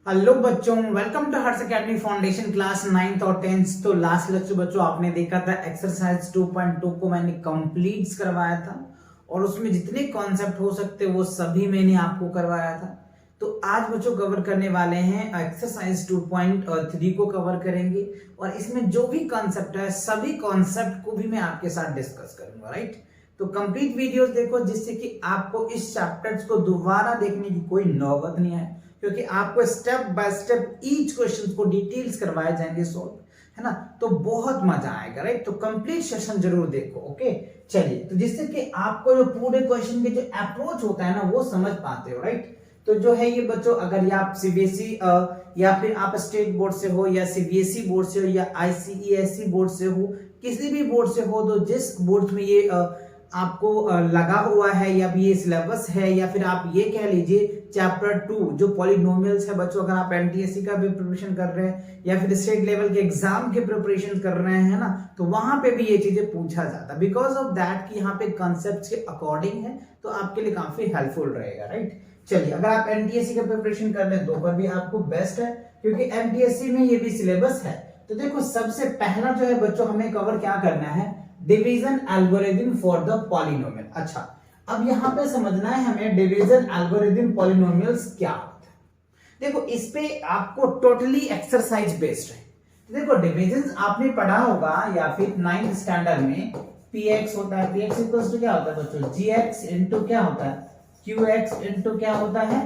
Hello बच्चों, welcome to Harsh academy foundation class 9th और 10th। तो लास्ट लेक्चर बच्चों आपने देखा था एक्सरसाइज 2.2 को मैंने कंप्लीट करवाया था और उसमें जितने कॉन्सेप्ट हो सकते वो सभी मैंने आपको करवाया था। तो आज बच्चों कवर करने वाले हैं एक्सरसाइज 2.3 को कवर करेंगे और इसमें जो भी कॉन्सेप्ट है सभी कॉन्सेप्ट को भी मैं आपके साथ डिस्कस करूंगा। राइट, तो कंप्लीट वीडियोस देखो जिससे कि आपको इस चैप्टर्स को दोबारा देखने की कोई नौबत नहीं आए, क्योंकि आपको step by step each question को डिटेल्स करवाए जाएंगे सॉल्व, है ना। तो बहुत मजा आएगा। राइट, तो कंप्लीट सेशन जरूर देखो। ओके, चलिए, तो जिससे कि आपको जो पूरे क्वेश्चन के जो अप्रोच होता है ना वो समझ पाते हो। राइट, तो जो है ये बच्चों, अगर ये आप सीबीएसई या फिर आप स्टेट बोर्ड से हो या सीबीएसई बोर्ड से हो या आईसीएसई बोर्ड से हो, किसी भी बोर्ड से हो, तो जिस बोर्ड में ये आपको लगा हुआ है या भी ये सिलेबस है, या फिर आप ये कह लीजिए चैप्टर 2 जो पॉलिनोमियल्स है बच्चों, अगर आप एनटीएससी का भी प्रिपरेशन कर रहे हैं या फिर स्टेट लेवल के एग्जाम के प्रिपरेशन कर रहे हैं ना, तो वहां पे भी ये चीजें पूछा जाता है बिकॉज ऑफ दैट कि यहाँ पे कॉन्सेप्ट्स के अकॉर्डिंग है, तो आपके लिए काफी हेल्पफुल रहेगा। राइट, चलिए, अगर आप एनटीएससी का प्रिपरेशन कर रहे हैं तो पर भी आपको बेस्ट है, क्योंकि एनटीएससी में ये भी सिलेबस है। तो देखो, सबसे पहला जो है बच्चों हमें कवर क्या करना है, division algorithm for the polynomial. अच्छा, अब यहां पे समझना है हमें डिवीजन एल्गोरिथम पॉलिनोमियल्स क्या होता है। देखो, इस पे आपको टोटली एक्सरसाइज बेस्ड है। तो देखो, डिवीजन आपने पढ़ा होगा या फिर 9th स्टैंडर्ड में px होता है, px इक्वल्स टू क्या होता है बच्चों, gx इनटू क्या होता है, qx इनटू क्या होता है,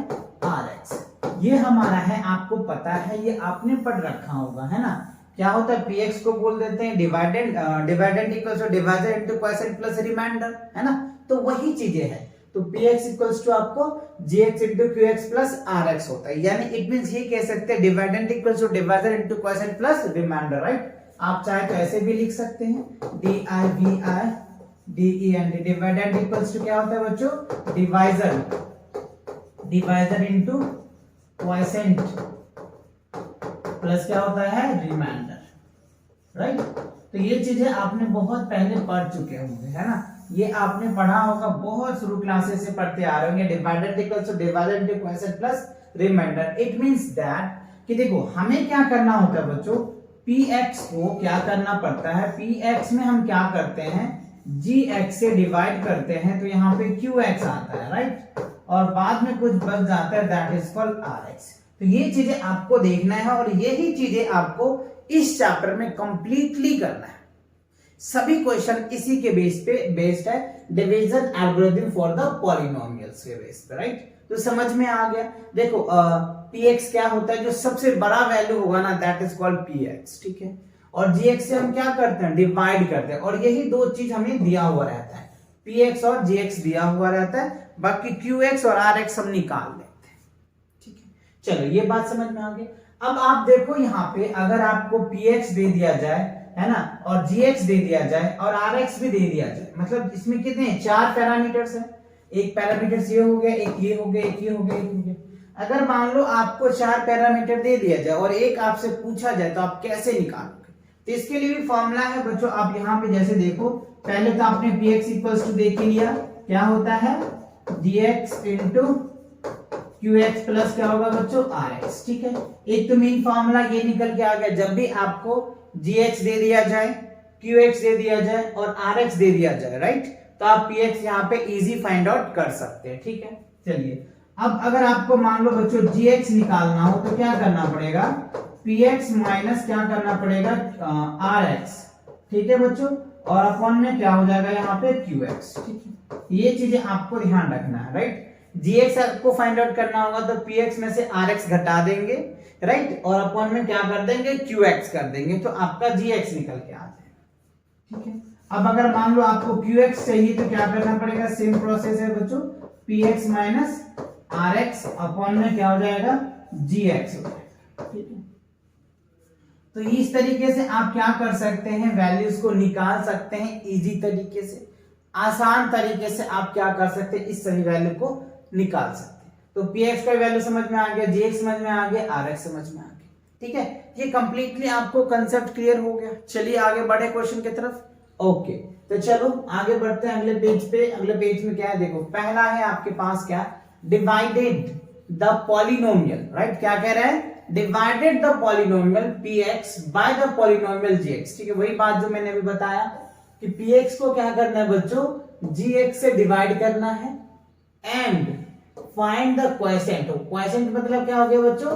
rx। ये हमारा है, आपको पता है, ये आपने पढ़ रखा होगा, है ना। क्या होता है, px को बोल देते हैं dividend equals to divisor into quotient plus remainder, है ना। तो वही चीजें हैं। तो px इक्वल्स टू आपको gx into qx plus rx होता है, यानी इट मींस ये कह सकते हैं dividend equals to divisor into quotient plus remainder. Right, आप चाहे तो ऐसे भी लिख सकते हैं dividend। डिवाइडेंड इक्वल्स टू क्या होता है बच्चों, डिवाइजर इनटू क्वोशिएंट प्लस क्या होता है, रिमाइंडर। राइट, तो ये चीजें आपने बहुत पहले पढ़ चुके होंगे, है ना। ये आपने पढ़ा होगा, बहुत शुरू क्लासेस से पढ़ते आ रहे होंगे। Divided equals to divisor into quotient plus remainder. It means that कि देखो, हमें क्या करना होता है बच्चों, px को क्या करना पड़ता है, px में हम क्या करते हैं, gx से डिवाइड करते हैं, तो यहाँ पे qx आता है। राइट, और बाद में कुछ बच जाता है, दैट इज कॉल्ड rx। तो ये चीजें आपको देखना है और यही चीजें आपको इस चैप्टर में कंप्लीटली करना है। सभी क्वेश्चन इसी के बेस पे बेस्ड है, division algorithm for the polynomials के बेस पे। राइट, तो समझ में आ गया। देखो, px क्या होता है, जो सबसे बड़ा वैल्यू होगा ना, दैट इज कॉल्ड px। ठीक है, और gx से हम क्या करते हैं, डिवाइड करते हैं, और यही दो चीज हमें दिया हुआ रहता है, px और gx दिया हुआ रहता है, बाकी qx और rx हम निकाल लेते हैं। चलो, ये बात समझ में आ गई। अब आप देखो, यहाँ पे अगर आपको px दे दिया जाए, है ना, और gx दे दिया जाए और rx भी दे दिया जाए, मतलब इसमें कितने 4 पैरामीटर्स हैं। एक पैरामीटर ये हो गया, एक ये हो गया, एक ये हो गया, एक हो गया। अगर मान लो आपको 4 पैरामीटर दे दिया जाए और एक आपसे पूछा जाए, तो आप कैसे निकालोगे। तो इसके लिए भी फॉर्मूला है बच्चों। आप यहाँ पे जैसे देखो, पहले तो आपने px इक्वल्स टू देख लिया, क्या होता है, gx इंटू qx प्लस क्या होगा बच्चों, rx। ठीक है, एक तो मेन फार्मूला ये निकल के आ गया, जब भी आपको gx दे दिया जाए, qx दे दिया जाए और rx दे दिया जाए, राइट, तो आप px यहाँ पे इजी फाइंड आउट कर सकते हैं। ठीक है, चलिए, अब अगर आपको मान लो बच्चों gx निकालना हो, तो क्या करना पड़ेगा, px माइनस क्या करना पड़ेगा, rx। ठीक है बच्चों, और अपॉन में क्या हो जाएगा यहाँ पे qx। ठीक है, ये चीजें आपको ध्यान रखना है। राइट, gx आपको फाइंड आउट करना होगा, तो px में से rx घटा देंगे, राइट, और अपॉन में क्या कर देंगे, qx कर देंगे, तो आपका gx निकल के आ जाएगा। ठीक है, अब अगर मान लो आपको qx चाहिए, तो क्या करना पड़ेगा, सेम प्रोसेस है बच्चों, px माइनस rx अपॉन में क्या हो जाएगा, gx हो जाएगा। ठीक है, तो इस तरीके से आप क्या कर सकते हैं, वैल्यूज को निकाल सकते हैं इजी तरीके से, आसान तरीके से आप क्या कर सकते हैं, इस सही वैल्यू को निकाल सकते हैं। तो px का वैल्यू समझ में आ गया, gx समझ में आ गया, rx समझ में आ गया। ठीक है, ये कंप्लीटली आपको कंसेप्ट क्लियर हो गया। चलिए आगे बढ़े क्वेश्चन की तरफ। ओके, तो चलो आगे बढ़ते हैं अगले पेज पे। अगले पेज में क्या है, देखो, पहला है आपके पास क्या, डिवाइडेड द पॉलिनोमियल, राइट, क्या कह रहा है, divided the polynomial px by the polynomial gx, ठीक है, वही बात जो मैंने अभी बताया कि px को क्या करना है बच्चों, gx से डिवाइड करना है and find the quotient, quotient मतलब क्या हो गया बच्चों,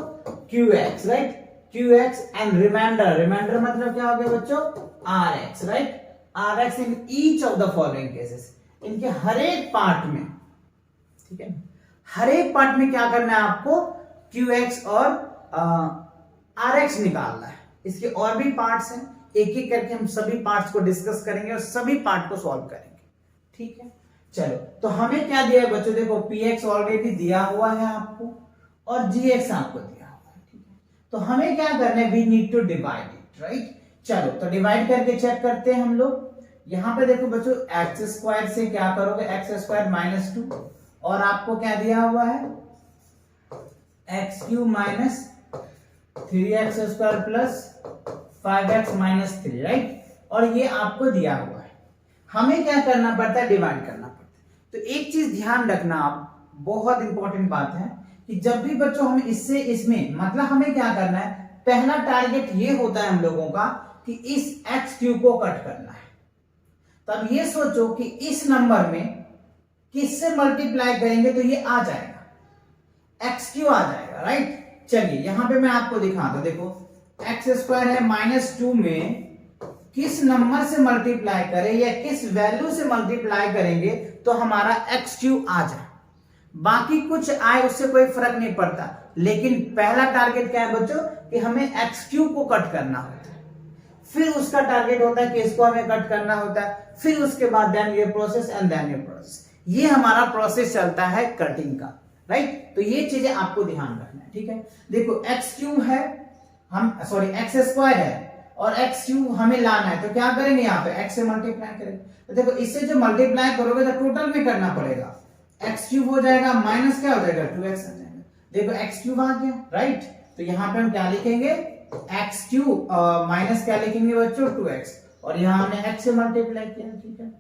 qx, right, qx and remainder, remainder मतलब क्या हो गया बच्चों, rx, right, rx in each of the following cases, इनके हर एक पार्ट में, ठीक है, हर एक पार्ट में क्या करना है आपको, qx और rx निकालना है। इसके और भी पार्ट्स हैं, एक एक करके हम सभी पार्ट्स को डिस्कस करेंगे और सभी पार्ट को सॉल्व करेंगे, ठीक है। चलो, तो हमें क्या दिया है बच्चों, देखो px ऑलरेडी दिया हुआ है आपको और gx आपको दिया हुआ है, ठीक है, तो हमें क्या करना है, we need to divide it, right. चलो, तो डिवाइड करके चेक करते हैं हम लोग। यहां पे देखो बच्चों, एक्स स्क्वायर से क्या करोगे, एक्स स्क्वायर माइनस 2, और आपको क्या दिया हुआ है, x cube minus 3x square plus 5x minus 3, right, और ये आपको दिया हुआ है। हमें क्या करना पड़ता है, डिवाइड करना पड़ता है। तो एक चीज ध्यान रखना आप, बहुत इंपॉर्टेंट बात है कि जब भी बच्चों हम इससे इसमें, मतलब हमें क्या करना है, पहला टारगेट ये होता है हम लोगों का कि इस एक्स क्यूब को कट करना है। तब ये सोचो कि इस नंबर में किससे मल्टीप्लाई करेंगे तो ये आ जाएगा, एक्स क्यूब आ जाएगा, राइट। चलिए यहां पे मैं आपको दिखाता हूं, देखो एक्स स्क्वायर है -2 में किस नंबर से मल्टीप्लाई करें या किस वैल्यू से मल्टीप्लाई करेंगे तो हमारा एक्स क्यूब आ जाए। बाकी कुछ आए उससे कोई फर्क नहीं पड़ता, लेकिन पहला टारगेट क्या है बच्चों कि हमें एक्स क्यूब को कट करना होता है, फिर उसका टारगेट होता है कि इसको हमें कट करना होता है, फिर उसके बाद देन ये प्रोसेस एंड देन ये प्रोसेस, ये हमारा प्रोसेस चलता है कटिंग का, राइट। तो ये चीजें आपको ध्यान रखना है, ठीक है। देखो एक्स क्यूब है, हम सॉरी एक्स स्क्वायर है और एक्स क्यूब हमें लाना है, तो क्या करेंगे, यहाँ पे एक्स से मल्टीप्लाई करेंगे। तो देखो इससे जो मल्टीप्लाई करोगे तो टोटल में करना पड़ेगा, एक्स क्यूब हो जाएगा माइनस क्या हो जाएगा 2x आ जाएगा। देखो एक्स क्यूब आ गया, राइट। तो यहाँ पे हम क्या लिखेंगे, एक्स क्यूब माइनस क्या लिखेंगे बच्चों 2x, और यहाँ हमने x से मल्टीप्लाई किया, ठीक है।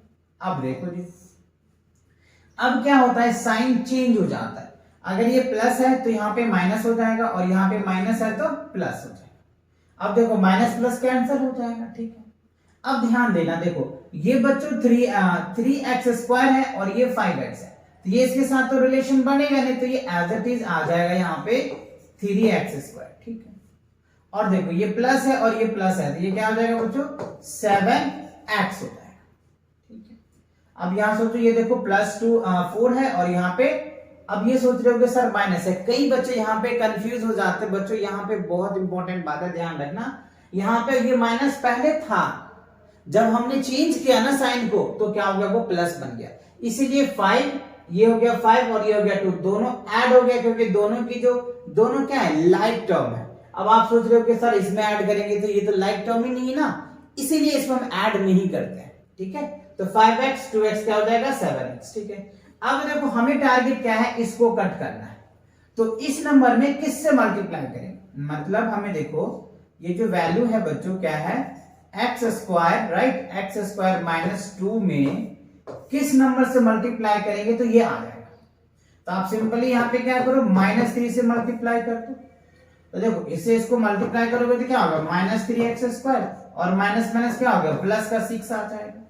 अब देखो जी, अब क्या होता है, साइन चेंज हो जाता है। अगर ये प्लस है तो यहाँ पे माइनस हो जाएगा और यहाँ पे माइनस है तो प्लस हो जाएगा। अब देखो माइनस प्लस कैंसिल हो जाएगा, ठीक है। अब ध्यान देना, देखो ये बच्चों 3x स्क्वायर है और ये 5x है, तो ये इसके साथ तो रिलेशन बनेगा नहीं, तो ये एज इट इज आ जाएगा यहाँ पे 3x स्क्वायर, ठीक है। और देखो ये प्लस है और ये प्लस है, तो ये क्या हो जाएगा बच्चों 7x हो जाएगा, ठीक है। अब यहाँ सोचो, ये देखो +4 है और यहाँ पे, अब ये सोच रहे हो कि सर माइनस है, कई बच्चे यहाँ पे कंफ्यूज हो जाते हैं बच्चों। यहाँ पे बहुत इंपॉर्टेंट बात है, ध्यान रखना, यहाँ पे ये माइनस पहले था, जब हमने चेंज किया ना साइन को तो क्या हो गया, वो प्लस बन गया, इसीलिए 5 ये हो गया 5 और ये हो गया 2, दोनों ऐड हो गया, क्योंकि दोनों की जो दोनों क्या है, लाइक टर्म है। अब आप सोच रहे हो कि सर इसमें ऐड करेंगे तो ये तो लाइक टर्म ही नहीं है ना, इसीलिए इसमें हम ऐड नहीं करते हैं, ठीक है। तो 5x 2x क्या हो जाएगा 7x, ठीक है। अब देखो हमें टारगेट क्या है, इसको कट करना है, तो इस नंबर में किससे मल्टीप्लाई करेंगे, मतलब हमें देखो ये जो वैल्यू है बच्चों क्या है, x square, right, x square -2 में किस नंबर से मल्टीप्लाई करेंगे तो ये आ जाएगा। तो आप सिंपली यहाँ पे क्या करो, -3 से मल्टीप्लाई कर दो, तो देखो इससे इसको मल्टीप्लाई करोगे तो क्या होगा, -3x स्क्वायर और माइनस माइनस क्या हो गया, प्लस का 6 आ जाएगा,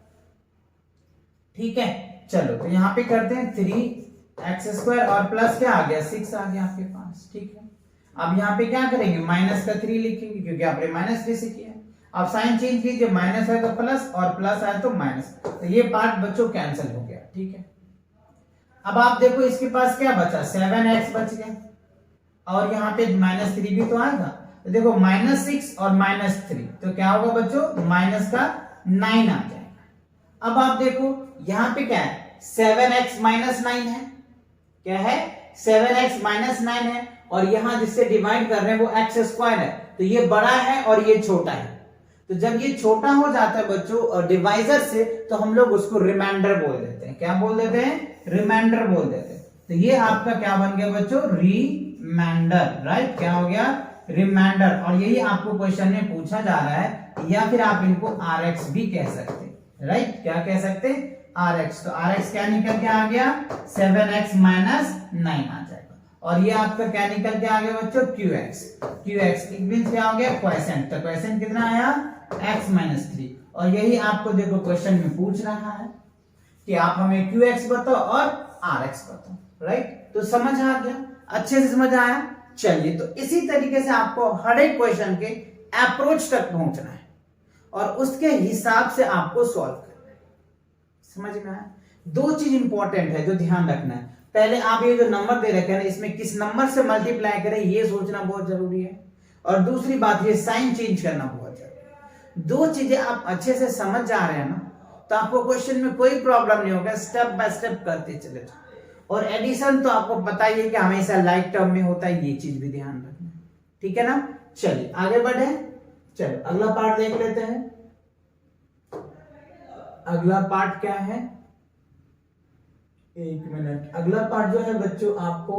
ठीक है। चलो तो यहाँ पे करते हैं 3x स्क्वायर और प्लस क्या आ गया 6 आ गया आपके पास, ठीक है। अब यहाँ पे क्या करेंगे, माइनस का 3 लिखेंगे क्योंकि आपने -3 से किया। अब साइन चेंज कीजिए, माइनस है तो प्लस और प्लस है तो माइनस, तो ये पार्ट बच्चों कैंसिल हो गया, ठीक है। अब आप देखो इसके पास क्या बचा, 7x बच गया और यहाँ पे -3 भी तो आएगा, तो देखो -6 और -3 तो क्या होगा बच्चों, माइनस का 9 आ जाएगा। अब आप देखो यहाँ पे क्या है, 7x -9 है, क्या है 7x -9 है, और यहाँ जिससे डिवाइड कर रहे हैं वो एक्स स्क्वायर है, तो ये बड़ा है और ये छोटा है। तो जब ये छोटा हो जाता है बच्चों डिवाइजर से, तो हम लोग उसको रिमाइंडर बोल देते हैं, क्या बोल देते हैं, रिमाइंडर बोल देते हैं। तो ये आपका क्या बन गया बच्चों, रिमाइंडर, राइट, क्या हो गया, रिमाइंडर। और यही आपको क्वेश्चन में पूछा जा रहा है, या फिर आप इनको RX भी कह सकते हैं, राइट, क्या कह सकते हैं, RX। तो RX क्या निकल के आ गया, 7x -9 आ जाएगा। और ये आपका क्या निकल के आ गया बच्चों, QX मींस क्या हो गया, क्वोशेंट। तो क्वोशेंट कितना आया, x माइनस 3। और यही आपको देखो क्वेश्चन में पूछ रहा है कि आप हमें QX बताओ और RX बताओ, राइट। तो समझ आ गया, अच्छे से समझ आया। चलिए, तो इसी तरीके से आपको हर एक क्वेश्चन के अप्रोच तक पहुंचना है और उसके हिसाब से आपको सॉल्व करना है। समझ में आया। दो चीज इंपॉर्टेंट है जो ध्यान रखना है। पहले आप ये जो नंबर दे रखे हैं ना, इसमें किस नंबर से मल्टीप्लाई करें ये सोचना बहुत जरूरी है। और दूसरी बात, ये साइन चेंज करना बहुत जरूरी है। दो चीजें आप अच्छे से समझ जा रहे हैं ना, तो आपको क्वेश्चन में कोई प्रॉब्लम नहीं होगा, स्टेप बाय स्टेप करते चले जाओ। और एडिशन तो आपको पता ही है कि हमेशा लाइक टर्म में होता है, ये चीज भी ध्यान रखना है, ठीक है ना। चलिए आगे बढ़े, चलो अगला पार्ट देख लेते हैं। अगला पार्ट क्या है, एक मिनट। अगला पार्ट जो है बच्चों आपको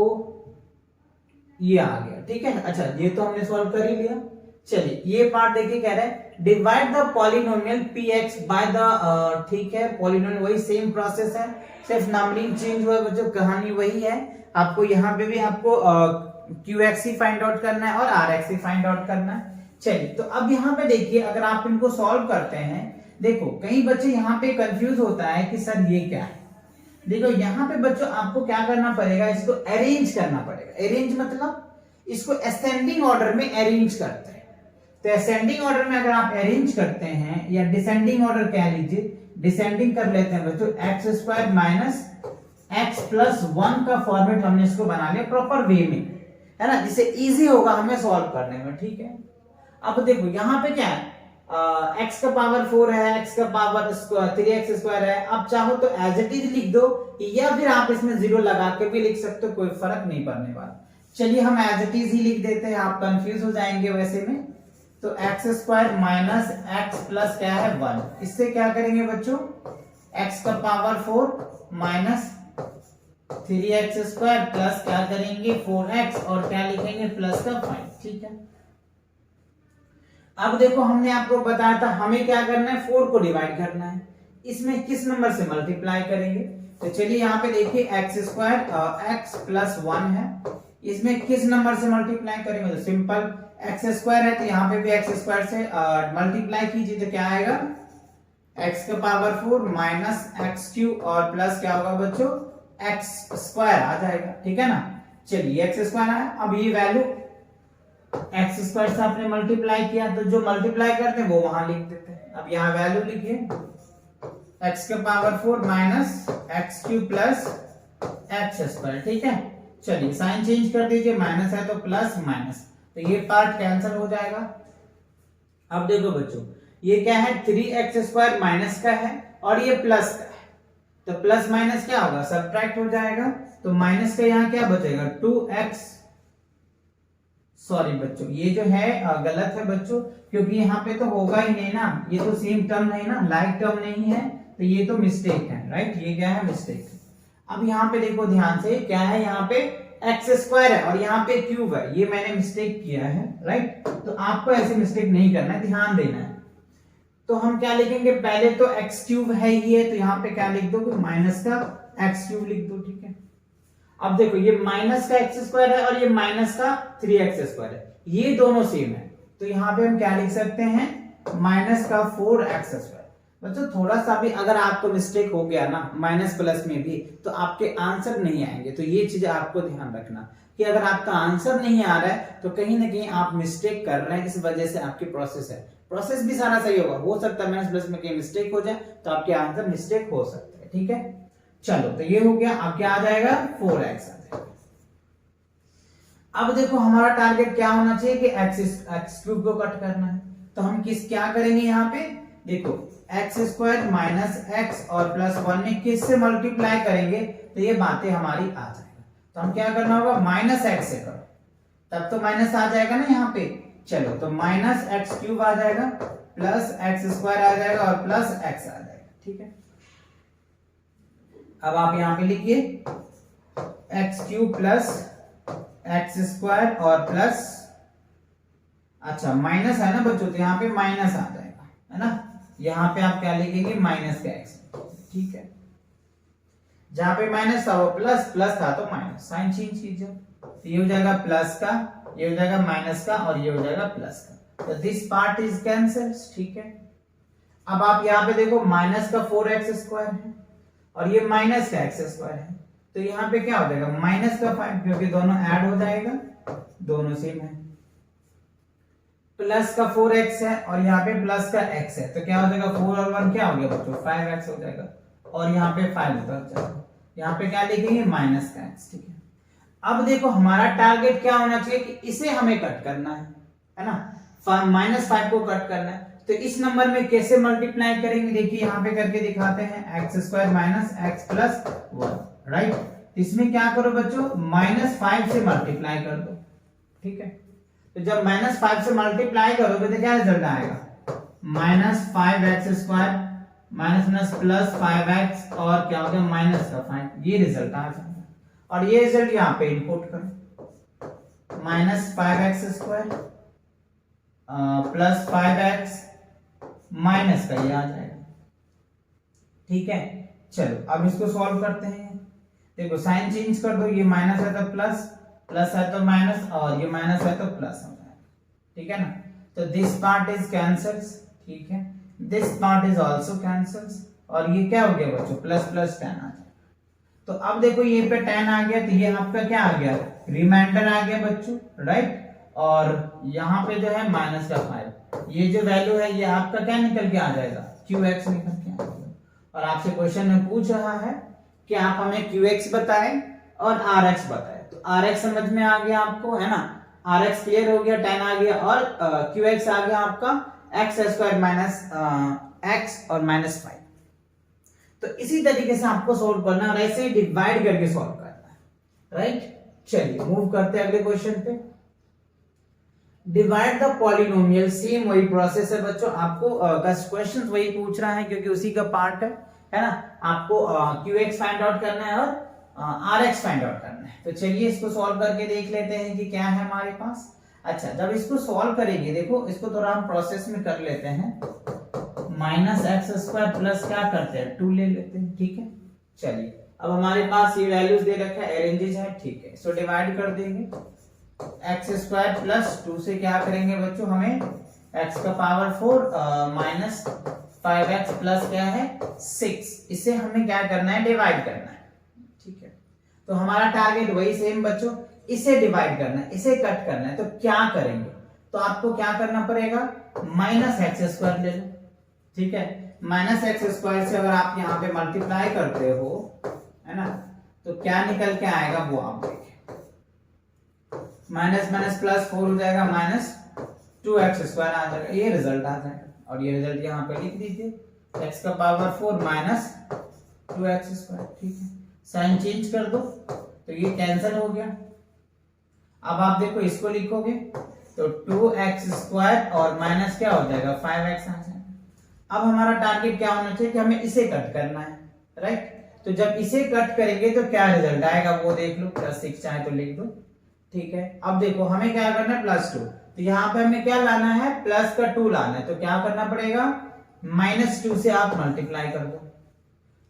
ये आ गया, ठीक है। अच्छा, ये तो हमने सॉल्व कर ही लिया। चलिए ये पार्ट देखिए, कह रहा है divide the polynomial px by the, ठीक है, पॉलिनोमियल वही सेम प्रोसेस है, सिर्फ नंबरिंग चेंज हुआ है बच्चों, कहानी वही है। आपको यहाँ पे भी आपको qx ही फाइंड आउट करना है और rx ही फाइंड आउट करना है। चलिए, तो अब यहाँ पे देखिए, अगर आप इनको सॉल्व करते हैं, देखो कई बच्चे यहाँ पे कंफ्यूज होता है कि सर ये क्या है। देखो यहाँ पे बच्चों आपको क्या करना पड़ेगा, इसको अरेंज करना पड़ेगा। अरेंज मतलब इसको असेंडिंग ऑर्डर में अरेंज करते हैं। तो असेंडिंग ऑर्डर में अगर आप अरेंज करते हैं, या डिसेंडिंग ऑर्डर कह लीजिए, डिसेंडिंग कर लेते हैं बच्चों, x square minus x plus 1 का फॉर्मेट हमने इसको बना लिया प्रॉपर वे में, है ना, जिससे इजी होगा हमें सॉल्व करने में, ठीक है। अब देखो यहाँ पे क्या है, x का पावर 4 है, x का पावर 3x स्क्वायर है। आप चाहो तो एज इट इज लिख दो, या फिर आप इसमें 0 लगा के भी लिख सकते हो, कोई फर्क नहीं पड़ने वाला। चलिए हम एज इट इज ही लिख देते हैं, आप कंफ्यूज हो जाएंगे वैसे में। तो x square minus x plus क्या है 1, इससे क्या करेंगे बच्चों, x का power 4 minus 3x square plus क्या करेंगे 4x, और क्या लिखेंगे प्लस का 5, ठीक है। अब देखो हमने आपको बताया था हमें क्या करना है, 4 को डिवाइड करना है, इसमें किस नंबर से मल्टीप्लाई करेंगे। तो चलिए यहाँ पे देखिए एक्स स्क्वायर x प्लस 1 है, इसमें किस नंबर से मल्टीप्लाई करेंगे, तो सिंपल एक्स स्क्वायर है तो यहाँ पे भी एक्स स्क्वायर से मल्टीप्लाई कीजिए, तो क्या आएगा x का पावर 4 माइनस एक्स क्यूब और प्लस क्या होगा बच्चों एक्स स्क्वायर आ जाएगा, ठीक है ना। चलिए एक्स स्क्वायर आया, अब ये वैल्यू एक्स स्क्वायर से आपने मल्टीप्लाई किया, तो जो मल्टीप्लाई करते हैं वो वहां लिख देते हैं। अब यहाँ वैल्यू लिखिए एक्स का power 4 minus x cube plus x square, ठीक है। चलिए साइन चेंज कर दीजिए, माइनस है तो प्लस माइनस, तो ये पार्ट कैंसिल हो जाएगा। अब देखो बच्चों ये क्या है, 3x स्क्वायर माइनस का है और ये प्लस का है, तो प्लस माइनस क्या होगा, सब्ट्रैक्ट हो जाएगा। तो माइनस का यहाँ क्या बचेगा 2x, सॉरी बच्चों ये जो है गलत है बच्चों, क्योंकि यहाँ पे तो होगा ही नहीं ना, ये तो सेम टर्म नहीं ना, लाइक टर्म नहीं है, तो ये तो मिस्टेक है, राइट, ये क्या है मिस्टेक। अब यहाँ पे देखो ध्यान से, क्या है यहाँ पे एक्स स्क्वायर है और यहाँ पे क्यूब है, ये मैंने मिस्टेक किया है, राइट। तो आपको ऐसे मिस्टेक नहीं करना है, ध्यान देना है। तो हम क्या लिखेंगे, पहले तो एक्स क्यूब है ही है, तो यहाँ पे क्या लिख दो, माइनस का एक्स क्यूब लिख दो, ठीक है। अब देखो ये माइनस का एक्स स्क्वायर है और ये माइनस का 3x स्क्वायर है, ये दोनों सेम है, तो यहाँ पे हम क्या लिख सकते हैं, माइनस का 4x स्क्वायर। बच्चों थोड़ा सा भी अगर आपको मिस्टेक हो गया ना माइनस प्लस में भी, तो आपके आंसर नहीं आएंगे। तो ये चीज आपको ध्यान रखना कि अगर आपका आंसर नहीं आ रहा है तो कहीं ना कहीं आप मिस्टेक कर रहे हैं, इस वजह से आपकी प्रोसेस है, प्रोसेस भी सारा सही होगा, हो सकता है माइनस प्लस में कहीं मिस्टेक हो जाए, तो आपके आंसर मिस्टेक हो सकते हैं, ठीक है। चलो तो ये हो गया, अब क्या आ जाएगा 4x आ जाएगा। अब देखो हमारा टारगेट क्या होना चाहिए कि एक्स क्यूब को कट करना है, तो हम क्या करेंगे यहाँ पे, देखो एक्स स्क्वायर माइनस एक्स और प्लस 1 में किससे मल्टीप्लाई करेंगे, तो ये बातें हमारी आ जाएगा। तो हम क्या करना होगा, माइनस एक्स से करो, तब तो माइनस आ जाएगा ना यहाँ पे। चलो तो माइनस एक्स क्यूब आ जाएगा, प्लस एक्स स्क्वायर आ जाएगा और प्लस एक्स आ जाएगा, ठीक है। अब आप यहाँ पे लिखिए x cube plus x square और प्लस, अच्छा माइनस है ना बच्चों, तो यहाँ पे माइनस आ जाएगा, है ना। यहाँ पे आप क्या लिखेंगे, माइनस का एक्स, ठीक है। जहां पे माइनस था वो प्लस, प्लस था तो माइनस, साइन चेंज कीजिए, तो ये हो जाएगा प्लस का, ये हो जाएगा माइनस का, और ये हो जाएगा प्लस का, तो दिस पार्ट इज कैंसिल्ड, ठीक है। अब आप यहाँ पे देखो माइनस का 4x स्क्वायर है और ये माइनस का x स्क्वायर है, तो यहाँ पे क्या हो जाएगा माइनस का 5, क्योंकि दोनों ऐड हो जाएगा, दोनों सेम है। प्लस का 4x है और यहाँ पे प्लस का x है, तो क्या हो जाएगा 4 और 1 क्या हो गया बच्चों 5x हो जाएगा, और यहाँ पे 5 उतर जाएगा, यहाँ पे क्या लिखेंगे माइनस का x, ठीक है। अब देखो हमारा टारगेट क्या होना चाहिए कि इसे हमें कट करना है ना, -5 को कट करना है, तो इस नंबर में कैसे मल्टीप्लाई करेंगे, देखिए यहाँ पे करके दिखाते हैं, x square minus x plus 1, right. इसमें क्या करो बच्चों -5 से मल्टीप्लाई कर दो, ठीक है। तो जब -5 से मल्टीप्लाई करोगे तो क्या रिजल्ट आएगा, -5x square minus plus 5x और क्या हो गया माइनस का 5, ये रिजल्ट आ जाएगा। और ये रिजल्ट यहाँ पे इनपुट करो, -5x square plus 5x minus का ये आ जाएगा, ठीक है। चलो अब इसको सॉल्व करते हैं, देखो साइन चेंज कर दो, ये माइनस है तो प्लस, प्लस है तो माइनस, और ये माइनस है तो प्लस हो जाएगा, ठीक है ना। तो दिस पार्ट इज कैंसल्स, ठीक है, this part is also cancels, और ये क्या हो गया बच्चों प्लस प्लस 10 आ जाएगा। तो अब देखो ये पे 10 आ गया, तो ये आपका क्या आ गया रिमाइंडर आ गया बच्चों, राइट। और यहाँ पे जो है माइनस का 5, ये जो वैल्यू है ये आपका क्या निकल के आ जाएगा qx निकल के आ जाएगा। और आपसे क्वेश्चन में पूछ रहा है कि आप हमें qx बताएं और rx बताएं, तो rx समझ में आ गया आपको, है ना, rx क्लियर हो गया, 10 आ गया, और qx आ गया आपका x स्क्वायर माइनस x और -5। तो इसी तरीके से आपको सोल्व करना और ऐसे ही डिवाइड करके सोल्व करना है, राइट। चलिए मूव करते हैं अगले क्वेश्चन पे। डिवाइड द पॉलिनोमियल, सेम वही प्रोसेस है बच्चों, आपको क्वेश्चन वही पूछ रहा है क्योंकि उसी का पार्ट है ना। आपको qx फाइंड आउट करना है और rx फाइंड आउट करना है। तो चलिए इसको सॉल्व करके देख लेते हैं कि क्या है हमारे पास। अच्छा जब इसको सॉल्व करेंगे, देखो इसको थोड़ा हम प्रोसेस में कर लेते हैं, -x स्क्वायर प्लस क्या करते हैं 2 ले लेते हैं, ठीक है। चलिए अब हमारे पास ये वैल्यूज दे रखा है, अरेंजेज है, ठीक है, इसको डिवाइड कर देंगे, x स्क्वायर प्लस 2 से क्या करेंगे बच्चों, हमें x का पावर 4 माइनस 5x प्लस क्या है 6, इसे हमें क्या करना है डिवाइड करना है, ठीक है। तो हमारा टारगेट वही सेम बच्चों, इसे डिवाइड करना है, इसे कट करना है, तो क्या करेंगे, तो आपको क्या करना पड़ेगा -x स्क्वायर ले लो, ठीक है। -x स्क्वायर से अगर आप यहाँ पे मल्टीप्लाई करते हो, है ना, तो क्या निकल के आएगा वो आप देखिए, माइनस माइनस प्लस 4 हो जाएगा, -2x स्क्वायर आ जाएगा, ये रिजल्ट आ जाएगा। और ये रिजल्ट यहाँ पे लिख दीजिए, x का पावर 4 माइनस 2x स्क्वायर, ठीक है। साइन चेंज कर दो तो ये कैंसिल हो गया। अब आप देखो इसको लिखोगे तो 2x स्क्वायर और माइनस क्या हो जाएगा 5x आ जाएगा। अब हमारा टारगेट क्या होना चाहिए कि हमें इसे कट करना है, राइट। तो जब इसे कट करेंगे तो क्या रिजल्ट आएगा वो देख लो, +6 चाहे तो लिख दो, ठीक है। अब देखो हमें क्या करना है +2, तो यहाँ पे हमें क्या लाना है प्लस का 2 लाना है, तो क्या करना पड़ेगा -2 से आप मल्टीप्लाई कर दो।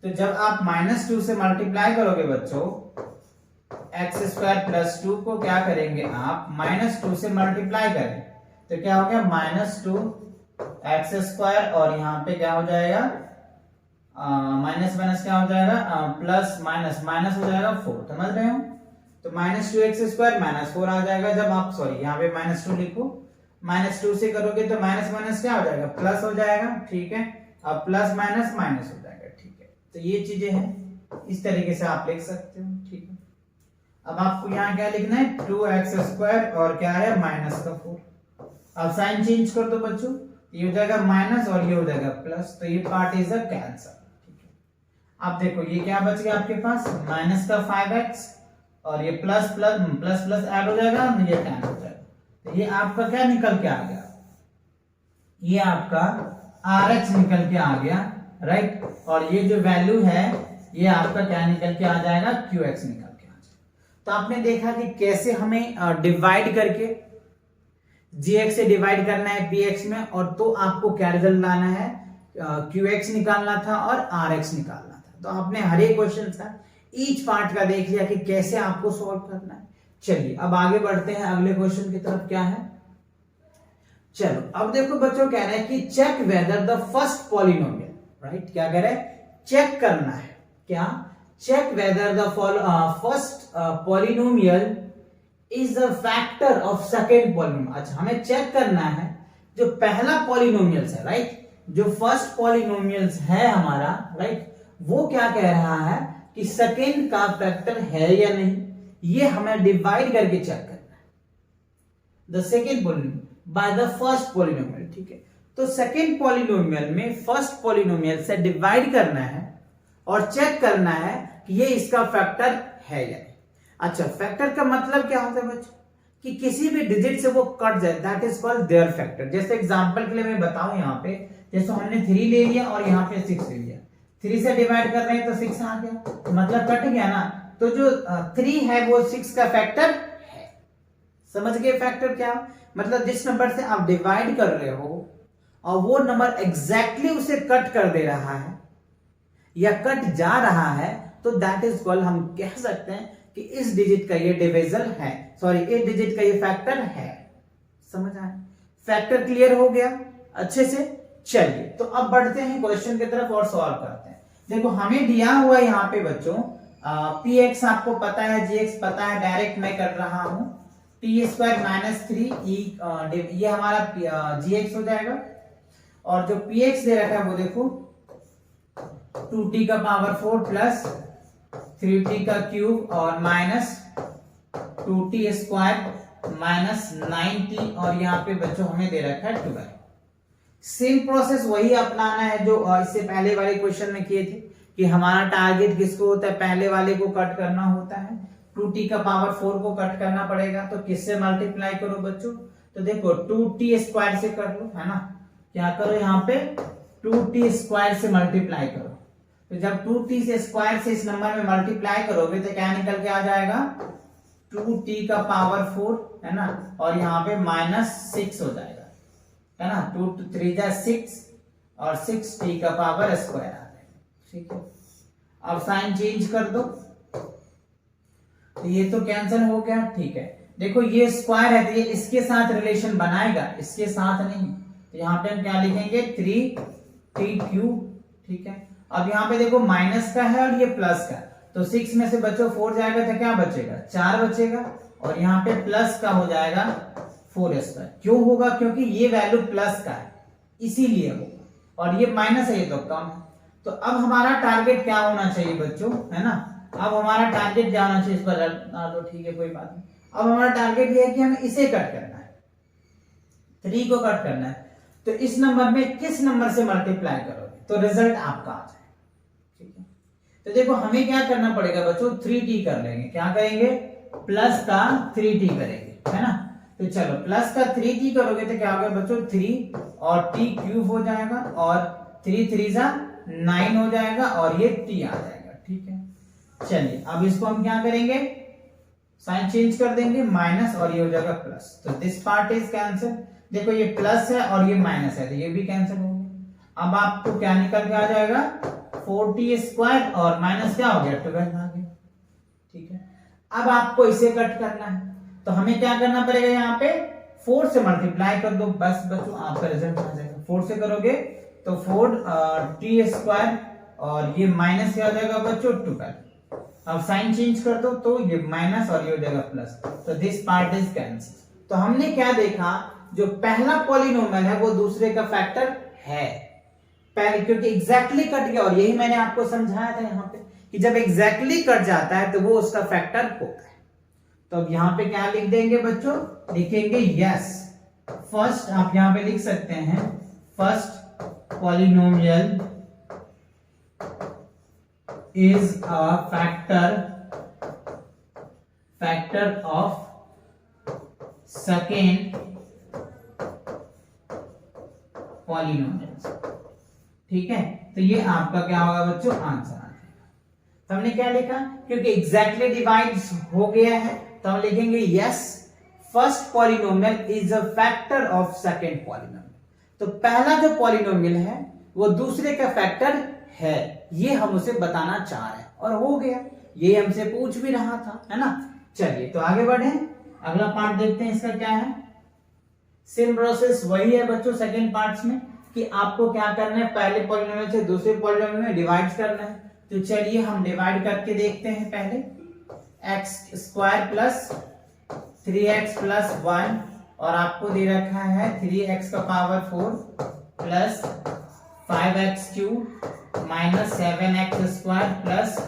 तो जब आप -2 से मल्टीप्लाई करोगे बच्चों, x स्क्वायर प्लस 2 को क्या करेंगे आप -2 से मल्टीप्लाई करें, तो क्या हो गया -2x स्क्वायर, और यहाँ पे क्या हो जाएगा माइनस माइनस क्या हो जाएगा प्लस माइनस माइनस हो जाएगा 4, समझ रहे हो। तो -2x स्क्वायर -4 आ जाएगा। जब आप सॉरी यहाँ पे -2 लिखो, -2 से करोगे तो माइनस माइनस क्या हो जाएगा प्लस हो जाएगा, ठीक है। अब प्लस माइनस माइनस हो जाएगा, ठीक है। तो ये चीजें हैं, इस तरीके से आप लिख सकते हो, ठीक है। अब आपको यहाँ क्या लिखना है 2x स्क्वायर और क्या है -4। अब साइन चेंज कर दो बच्चों, ये हो जाएगा माइनस और ये हो जाएगा प्लस, तो ये पार्ट इज अ कैंसल, ठीक है। अब देखो ये क्या बच गया आपके पास -5x और ये plus plus plus plus add हो जाएगा, ये 10 हो जाएगा। तो ये आपका क्या निकल के आ गया, ये आपका rx निकल के आ गया, राइट। और ये जो वैल्यू है ये आपका क्या निकल के आ जाएगा qx निकल के आ जाएगा। तो आपने देखा कि कैसे हमें डिवाइड करके gx से डिवाइड करना है px में, और तो आपको क्या रिजल्ट लाना है qx निकालना था और rx निकालना था। तो आपने हर एक क्वेश्चन का ईच पार्ट का देख लिया कि कैसे आपको सॉल्व करना है। चलिए अब आगे बढ़ते हैं अगले क्वेश्चन की तरफ। क्या है, चलो अब देखो बच्चों, कह रहे हैं कि check whether the first polynomial, right, क्या कह रहे हैं, चेक करना है, क्या, check whether the first polynomial is the factor of second polynomial. अच्छा, हमें चेक करना है जो पहला पॉलिनोमियल्स है, राइट, जो फर्स्ट पॉलिनोमियल्स है हमारा, राइट, वो क्या कह रहा है कि सेकेंड का फैक्टर है या नहीं, ये हमें डिवाइड करके चेक करना है, the second polynomial by the first polynomial. ठीक है, तो सेकेंड पॉलिनोमियल में फर्स्ट पॉलिनोमियल से डिवाइड करना है और चेक करना है कि ये इसका फैक्टर है या नहीं। अच्छा, फैक्टर का मतलब क्या होता है बच्चों, कि किसी भी डिजिट से वो कट जाए, that is called their factor. जैसे एग्जांपल के लिए मैं बताऊं, यहाँ पे जैसे हमने 3 ले लिया और यहाँ पे 6 ले लिया, 3 से डिवाइड कर रहे हैं तो 6 आ गया, तो मतलब कट गया ना, तो जो 3 है वो 6 का फैक्टर है। समझ गए फैक्टर क्या, मतलब जिस नंबर से आप डिवाइड कर रहे हो और वो नंबर एग्जैक्टली उसे कट कर दे रहा है या कट जा रहा है, तो दैट इज कॉल्ड, हम कह सकते हैं कि इस डिजिट का ये डिविजन है, सॉरी इस डिजिट का ये फैक्टर है। समझ आए, फैक्टर क्लियर हो गया अच्छे से। चलिए तो अब बढ़ते हैं क्वेश्चन की तरफ और सॉल्व करते हैं। देखो हमें दिया हुआ है यहाँ पे बच्चों px आपको पता है, gx पता है, डायरेक्ट मैं कर रहा हूं, t स्क्वायर माइनस 3 ये हमारा gx हो जाएगा, और जो px दे रखा है वो देखो 2t का पावर 4 प्लस 3t का क्यूब और minus 2t square minus 9t, और यहाँ पे बच्चों हमें दे रखा है 12। सेम प्रोसेस वही अपनाना है जो इससे पहले वाले क्वेश्चन में किए थे, कि हमारा टारगेट किसको होता है, पहले वाले को कट करना होता है, 2t का पावर 4 को कट करना पड़ेगा, तो किससे मल्टीप्लाई करो बच्चों, तो देखो 2t स्क्वायर से कर लो, है ना, क्या करो यहाँ पे 2t स्क्वायर से मल्टीप्लाई करो, तो जब 2t से स्क्वायर से इस नंबर में मल्टीप्लाई करोगे तो क्या निकल के आ जाएगा, 2t का पावर 4, है ना, और यहाँ पे माइनस 6 हो जाएगा, है ना, 2 3 जा 6 और 6t का पावर स्क्वायर आ जाएगा। ठीक है, अब साइन चेंज कर दो, तो ये तो कैंसिल हो गया। ठीक है, देखो ये स्क्वायर है तो ये इसके साथ रिलेशन बनाएगा, इसके साथ नहीं, तो यहाँ पे हम क्या लिखेंगे 3t3। ठीक है, अब यहाँ पे देखो माइनस का है और ये प्लस का, तो 6 में से बच्चों 4 जाएगा तो क्या बचेगा, 4 बचेगा, और यहाँ पे प्लस का हो जाएगा 4 स्क्वायर। क्यों होगा, क्योंकि ये वैल्यू प्लस का है इसीलिए होगा, और ये माइनस है ये तो कम है। तो अब हमारा टारगेट क्या होना चाहिए बच्चों, है ना, अब हमारा टारगेट क्या होना चाहिए, इस पर डाल दो, ठीक है कोई बात नहीं। अब हमारा टारगेट ये है कि हमें इसे कट करना है, 3 को कट करना है, तो इस नंबर में किस नंबर से मल्टीप्लाई करोगे तो रिजल्ट आपका आ जाए। ठीक है, तो देखो हमें क्या करना पड़ेगा बच्चों, 3t कर लेंगे, क्या करेंगे, प्लस का 3t करेंगे, है ना, तो चलो प्लस का 3t करोगे तो क्या होगा बच्चों, 3 और t क्यूब हो जाएगा, और 3 3 जा 9 हो जाएगा, और ये t आ जाएगा। ठीक है, चलिए अब इसको हम क्या करेंगे, साइन चेंज कर देंगे, माइनस और ये हो जाएगा प्लस, तो दिस पार्ट इज कैंसिल। देखो ये प्लस है और ये माइनस है, तो ये भी कैंसिल हो गया। अब आपको क्या निकल के आ जाएगा, 4t स्क्वायर और माइनस क्या हो गया, 12 आ गया। ठीक है, अब आपको इसे कट करना है, तो हमें क्या करना पड़ेगा, यहाँ पे 4 से मल्टीप्लाई कर दो, बस बच्चों आपका रिजल्ट आ जाएगा। 4 से करोगे तो 4t स्क्वायर और ये माइनस क्या हो जाएगा बच्चों, 12। अब साइन चेंज कर दो, तो ये माइनस और ये हो जाएगा प्लस, तो दिस पार्ट इज कैंसिल। तो हमने क्या देखा, जो पहला पॉलिनोमियल है वो दूसरे का फैक्टर है, पहले क्योंकि एग्जैक्टली कट गया, और यही मैंने आपको समझाया था यहाँ पे कि जब एग्जैक्टली कट जाता है तो वो उसका फैक्टर होता है। तो अब यहाँ पे क्या लिख देंगे बच्चों, लिखेंगे यस, फर्स्ट आप यहाँ पे लिख सकते हैं, first polynomial is a factor of second polynomial. ठीक है, तो ये आपका क्या होगा बच्चों, आंसर आ जाएगा। तो हमने क्या लिखा, क्योंकि एग्जैक्टली डिवाइड हो गया है तो हम लिखेंगे yes, first polynomial is a factor of second polynomial. तो पहला जो पॉलिनोमियल है वो दूसरे का फैक्टर है, ये हम उसे बताना चाह रहे हैं, और हो गया। ये हमसे पूछ भी रहा था, है ना। चलिए तो आगे बढ़े, अगला पार्ट देखते हैं इसका क्या है। सेम प्रोसेस वही है बच्चों सेकंड पार्ट्स में कि आपको क्या करना है, पहले पॉलिनोमियल से दूसरे पॉलिनोमियल में डिवाइड करना है। तो चलिए हम डिवाइड करके देखते हैं। पहले x square plus 3x plus 1 और आपको दे रखा है 3x का power 4 plus 5x cube minus 7x square plus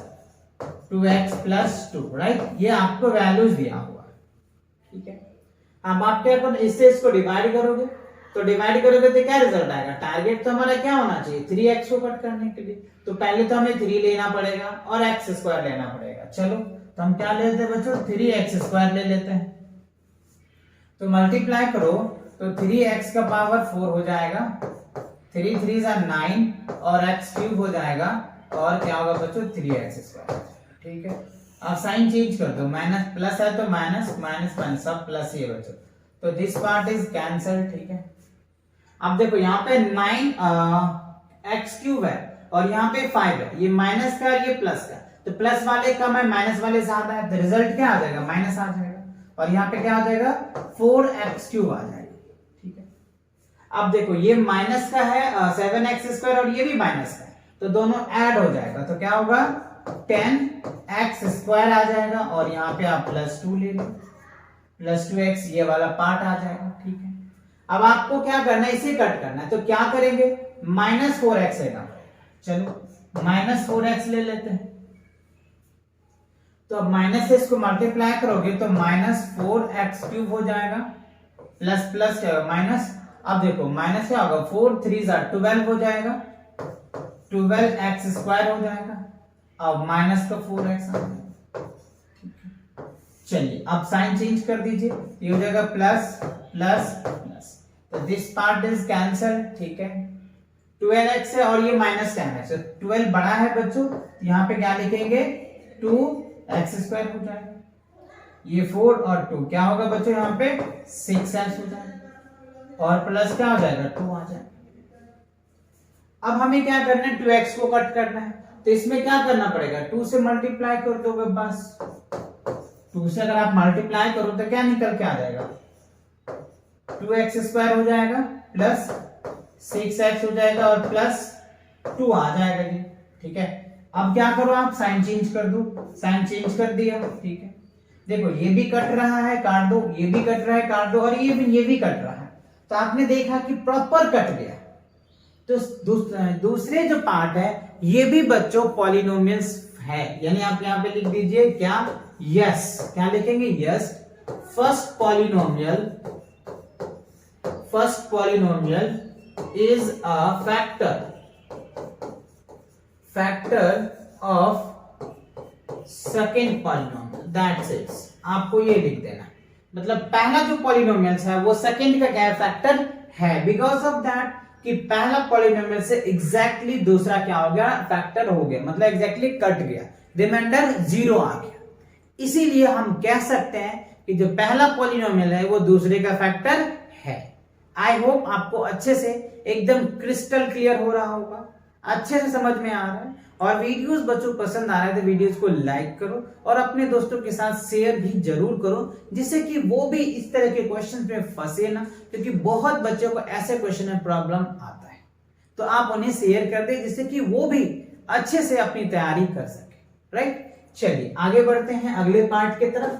2x plus 2, right. ये आपको वैल्यूज दिया हुआ है, ठीक है। अब आप क्या करो, इससे इसको डिवाइड करोगे, तो डिवाइड करोगे तो क्या रिजल्ट आएगा। टारगेट तो हमारा क्या होना चाहिए, 3x को कट करने के लिए। तो पहले तो हमें 3 लेना पड़ेगा और x स्क्वायर लेना पड़ेगा। चलो तो हम क्या लेते हैं बच्चों, 3x स्क्वायर ले लेते हैं। तो मल्टीप्लाई करो तो 3x का पावर 4 हो जाएगा, 3 3 9 और x क्यूब हो जाएगा और क्या होगा बच्चों 3x स्क्वायर, ठीक है। अब साइन चेंज कर दो, माइनस प्लस है तो माइनस, माइनस माइनस सब प्लस ही है बच्चों। तो दिस पार्ट इज कैंसल, ठीक है। अब देखो यहाँ पे 9 x क्यूब है और यहाँ पे 5 है, ये माइनस का और ये प्लस का, तो प्लस वाले कम है माइनस वाले ज्यादा है, तो रिजल्ट क्या आ जाएगा, माइनस आ जाएगा। और यहाँ पे क्या आ जाएगा 4x क्यूब आ जाएगा, ठीक है। अब देखो ये माइनस का है 7x स्क्वायर और ये भी माइनस का है, तो दोनों ऐड हो जाएगा, तो क्या होगा 10x स्क्वायर आ जाएगा और यहाँ पे आप प्लस 2 ले लो, प्लस 2x ये वाला पार्ट आ जाएगा, ठीक है। अब आपको क्या करना है, इसे कट करना है, तो क्या करेंगे, माइनस 4x लेना पड़ेगा। चलो माइनस 4x ले लेते हैं। तो अब माइनस से इसको मल्टीप्लाई करोगे तो माइनस 4x क्यूब हो जाएगा, प्लस प्लस क्या होगा माइनस। अब देखो माइनस क्या होगा, 4 3 12 हो जाएगा, 12x स्क्वायर हो जाएगा। अब माइनस का 4x आ जाएगा, चलिए अब साइन चेंज कर दीजिए, ये हो जाएगा प्लस प्लस प्लस, तो दिस पार्ट इज कैंसल, ठीक है। 12x है और ये माइनस 10x है, 12 बड़ा है बच्चों, यहाँ पे क्या लिखेंगे 2x स्क्वायर हो जाएगा, ये 4 और 2 क्या होगा बच्चों यहाँ पे 6x हो जाएगा और प्लस क्या हो जाएगा 2 आ जाएगा। अब हमें क्या करना है, 2x को कट करना है, तो इसमें क्या करना पड़ेगा, 2 से मल्टीप्लाई कर दोगे बस। 2 से अगर आप मल्टीप्लाई करो तो क्या निकल के आ जाएगा, 2x स्क्वायर हो जाएगा प्लस 6x हो जाएगा और प्लस 2 आ जाएगा जी, ठीक है। अब क्या करो, आप साइन चेंज कर दो, साइन चेंज कर दिया, ठीक है। देखो ये भी कट रहा है काट दो, ये भी कट रहा है काट दो और ये भी कट रहा है, तो आपने देखा कि प्रॉपर कट गया। तो दूसरे जो पार्ट है ये भी बच्चों पॉलिनोमियल्स है, यानी आप यहाँ पे लिख दीजिए क्या, यस, क्या लिखेंगे, yes first polynomial is a factor of second polynomial, that's it. आपको ये लिख देना, मतलब पहला जो पॉलिनोमियल्स है वो सेकेंड का क्या है, फैक्टर है, बिकॉज ऑफ दैट कि पहला पॉलिनोमियल से एग्जैक्टली दूसरा क्या हो गया, फैक्टर हो गया, मतलब एग्जैक्टली कट गया, रिमाइंडर 0 आ गया। इसीलिए हम कह सकते हैं कि जो पहला पॉलिनोमियल है वो दूसरे का फैक्टर है। आई होप आपको अच्छे से एकदम क्रिस्टल क्लियर हो रहा होगा, अच्छे से समझ में आ रहा है। और वीडियोस बच्चों पसंद आ रहे थे, वीडियोस को लाइक करो और अपने दोस्तों के साथ शेयर भी जरूर करो, जिससे कि वो भी इस तरह के क्वेश्चन में फंसे ना, क्योंकि बहुत बच्चों को ऐसे क्वेश्चन में प्रॉब्लम आता है। तो आप उन्हें शेयर कर दें जिससे कि वो भी अच्छे से अपनी तैयारी कर सके, राइट। चलिए आगे बढ़ते हैं अगले पार्ट की तरफ।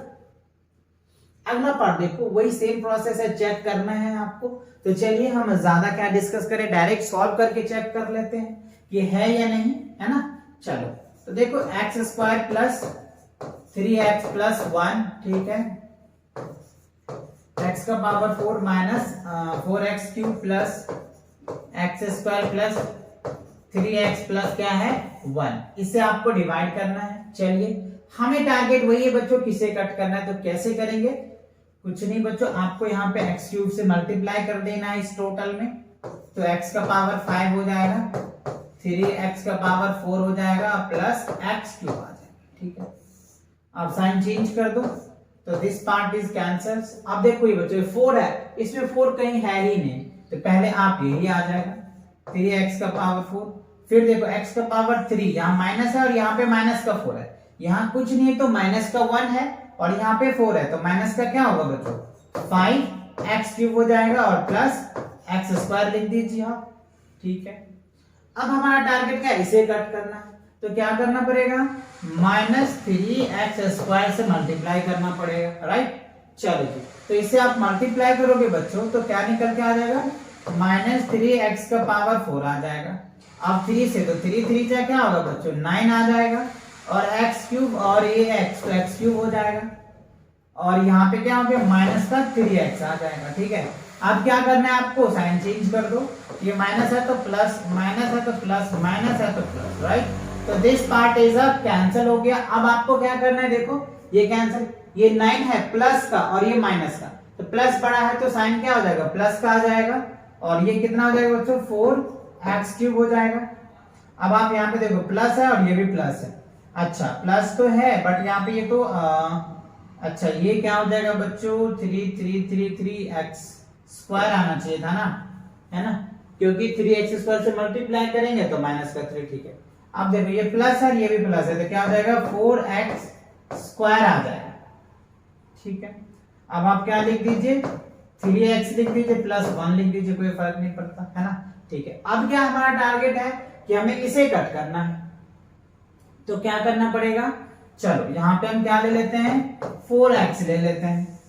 अगला पार्ट देखो वही सेम प्रोसेस है, चेक करना है आपको। तो चलिए हम ज्यादा क्या डिस्कस करें, डायरेक्ट सॉल्व करके चेक कर लेते हैं ये है या नहीं, है ना। चलो तो देखो x square plus 3x plus 1, ठीक है, x का power 4 minus 4x cube plus x square plus 3x plus क्या है 1, इससे आपको डिवाइड करना है। चलिए हमें टारगेट वही है बच्चों, किसे कट करना है, तो कैसे करेंगे, कुछ नहीं बच्चों, आपको यहाँ पे x क्यूब से मल्टीप्लाई कर देना है इस टोटल में, तो x का पावर 5 हो जाएगा, 3x का पावर 4 हो जाएगा प्लस x क्यूब आ जाएगा, ठीक है। अब साइन चेंज कर दो तो दिस पार्ट इज कैंसल्स। अब देखो ये बच्चों 4 है, इसमें 4 कहीं है ही नहीं, तो पहले आप यही आ जाएगा 3x का पावर 4, फिर देखो x का पावर 3, यहाँ माइनस है और यहाँ पे माइनस का 4 है, यहाँ कुछ नहीं है तो माइनस का 1 है और यहाँ पे 4 है तो माइनस का क्या होगा बच्चों 5x³ हो जाएगा और प्लस x² लिख दीजिए आप। ठीक है, अब हमारा टारगेट क्या है, इसे कट करना है। तो क्या करना पड़ेगा, -3x² से मल्टीप्लाई करना पड़ेगा, राइट। चलो जी, तो इसे आप मल्टीप्लाई करोगे बच्चों तो क्या निकल के आ जाएगा, -3x⁴ आ जाएगा। अब 3 से तो 3 3 जा क्या होगा बच्चों 9 आ जाएगा और x³ और ये x तो x³ हो जाएगा और यहाँ पे क्या हो गया माइनस का 3x आ जाएगा। ठीक है, अब क्या करना है आपको, साइन चेंज कर दो, ये माइनस है तो प्लस, माइनस है तो प्लस, माइनस है तो प्लस, राइट। तो this part is a cancel हो गया। अब आपको क्या करना है, देखो ये कैंसिल, ये 9 है प्लस का और ये माइनस का, तो प्लस बड़ा है तो साइन क्या हो जाएगा प्लस का आ जाएगा और ये कितना हो जाएगा बच्चों 4x³ हो जाएगा। अब आप यहाँ पे देखो प्लस है और ये भी प्लस है, अच्छा प्लस तो है बट यहाँ पे ये तो अच्छा ये क्या हो जाएगा बच्चों 3 आना चाहिए था ना, है ना, क्योंकि 3x² से मल्टीप्लाई करेंगे तो माइनस का 3। ठीक है, अब देखो ये प्लस है ये भी प्लस है तो क्या हो जाएगा 4x² आ जाएगा। ठीक है, अब आप क्या लिख दीजिए 3x लिख दीजिए प्लस 1 लिख दीजिए, कोई फर्क नहीं पड़ता, है ना। ठीक है, अब क्या हमारा टारगेट है कि हमें इसे कट करना है, तो क्या करना पड़ेगा, चलो यहाँ पे हम क्या ले लेते हैं 4x ले लेते हैं।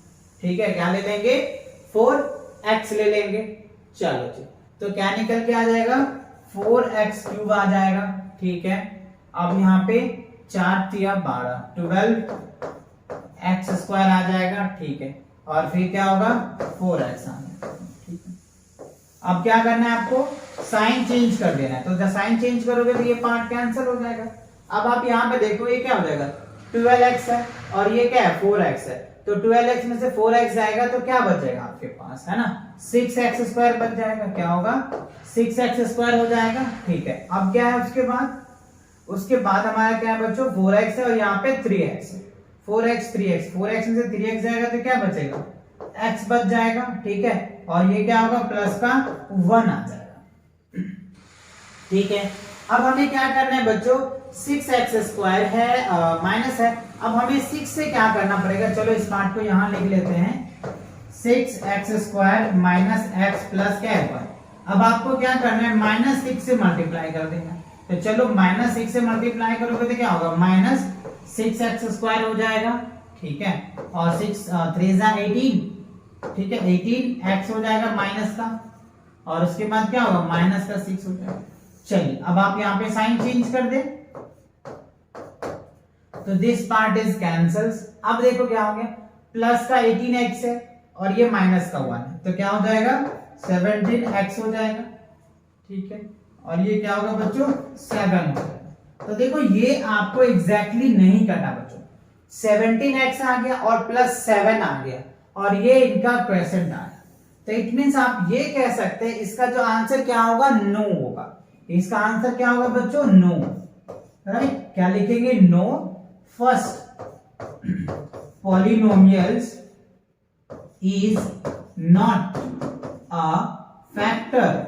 ठीक है, क्या ले लेंगे 4x ले लेंगे। चलो जी, तो क्या निकल के आ जाएगा 4x³ आ जाएगा। ठीक है, अब यहाँ पे 4 तिया 12 12x² आ जाएगा। ठीक है, और फिर क्या होगा 4x आ जाएगा। ठीक है, अब क्या करना है आपको, साइन चेंज कर देना है, तो जब साइन चेंज करोगे तो ये पार्ट कैंसिल हो जाएगा। अब आप यहाँ पे देखो ये क्या हो जाएगा 12x है और ये क्या है 4x है, तो 12x में से 4x जाएगा तो क्या बचेगा आपके पास, है ना 6x² बच जाएगा। क्या होगा 6x² हो जाएगा। ठीक है, अब क्या है उसके बाद हमारा क्या है बच्चों 4x है और यहाँ पे 3x है, 4x 3x, 4x में से 3x जाएगा तो क्या बचेगा x बच जाएगा। ठीक है, और ये क्या होगा प्लस का 1 आ जाएगा। ठीक है, अब हमें क्या करना है बच्चों 6x² है माइनस है, अब हमें 6 से क्या करना पड़ेगा, चलो इस पार्ट को यहाँ लिख लेते हैं 6x² माइनस x प्लस क्या है 1। अब आपको क्या करना है -6 से मल्टीप्लाई कर देना, तो चलो -6 से मल्टीप्लाई करोगे तो क्या होगा -6x² हो जाएगा। ठीक है, और 6 3 18, ठीक है 18x हो जाएगा माइनस का, और उसके बाद क्या होगा माइनस का 6 हो जाएगा। चलिए, अब आप यहाँ पे साइन चेंज कर दे तो दिस पार्ट इज कैंसल्स। अब देखो क्या हो गया, प्लस का 18x है और ये माइनस का 1 है, तो क्या हो जाएगा 17x हो जाएगा। ठीक है, और ये क्या होगा बच्चों 7 हो जाएगा। तो देखो ये आपको एग्जैक्टली नहीं कटा बच्चों, 17x आ गया और प्लस 7 आ गया और ये इनका क्वेश्चन आया, तो इट मींस आप ये कह सकते हैं इसका जो आंसर क्या होगा नो होगा। इसका आंसर क्या होगा बच्चों नो, राइट। क्या लिखेंगे no, first polynomials is not a factor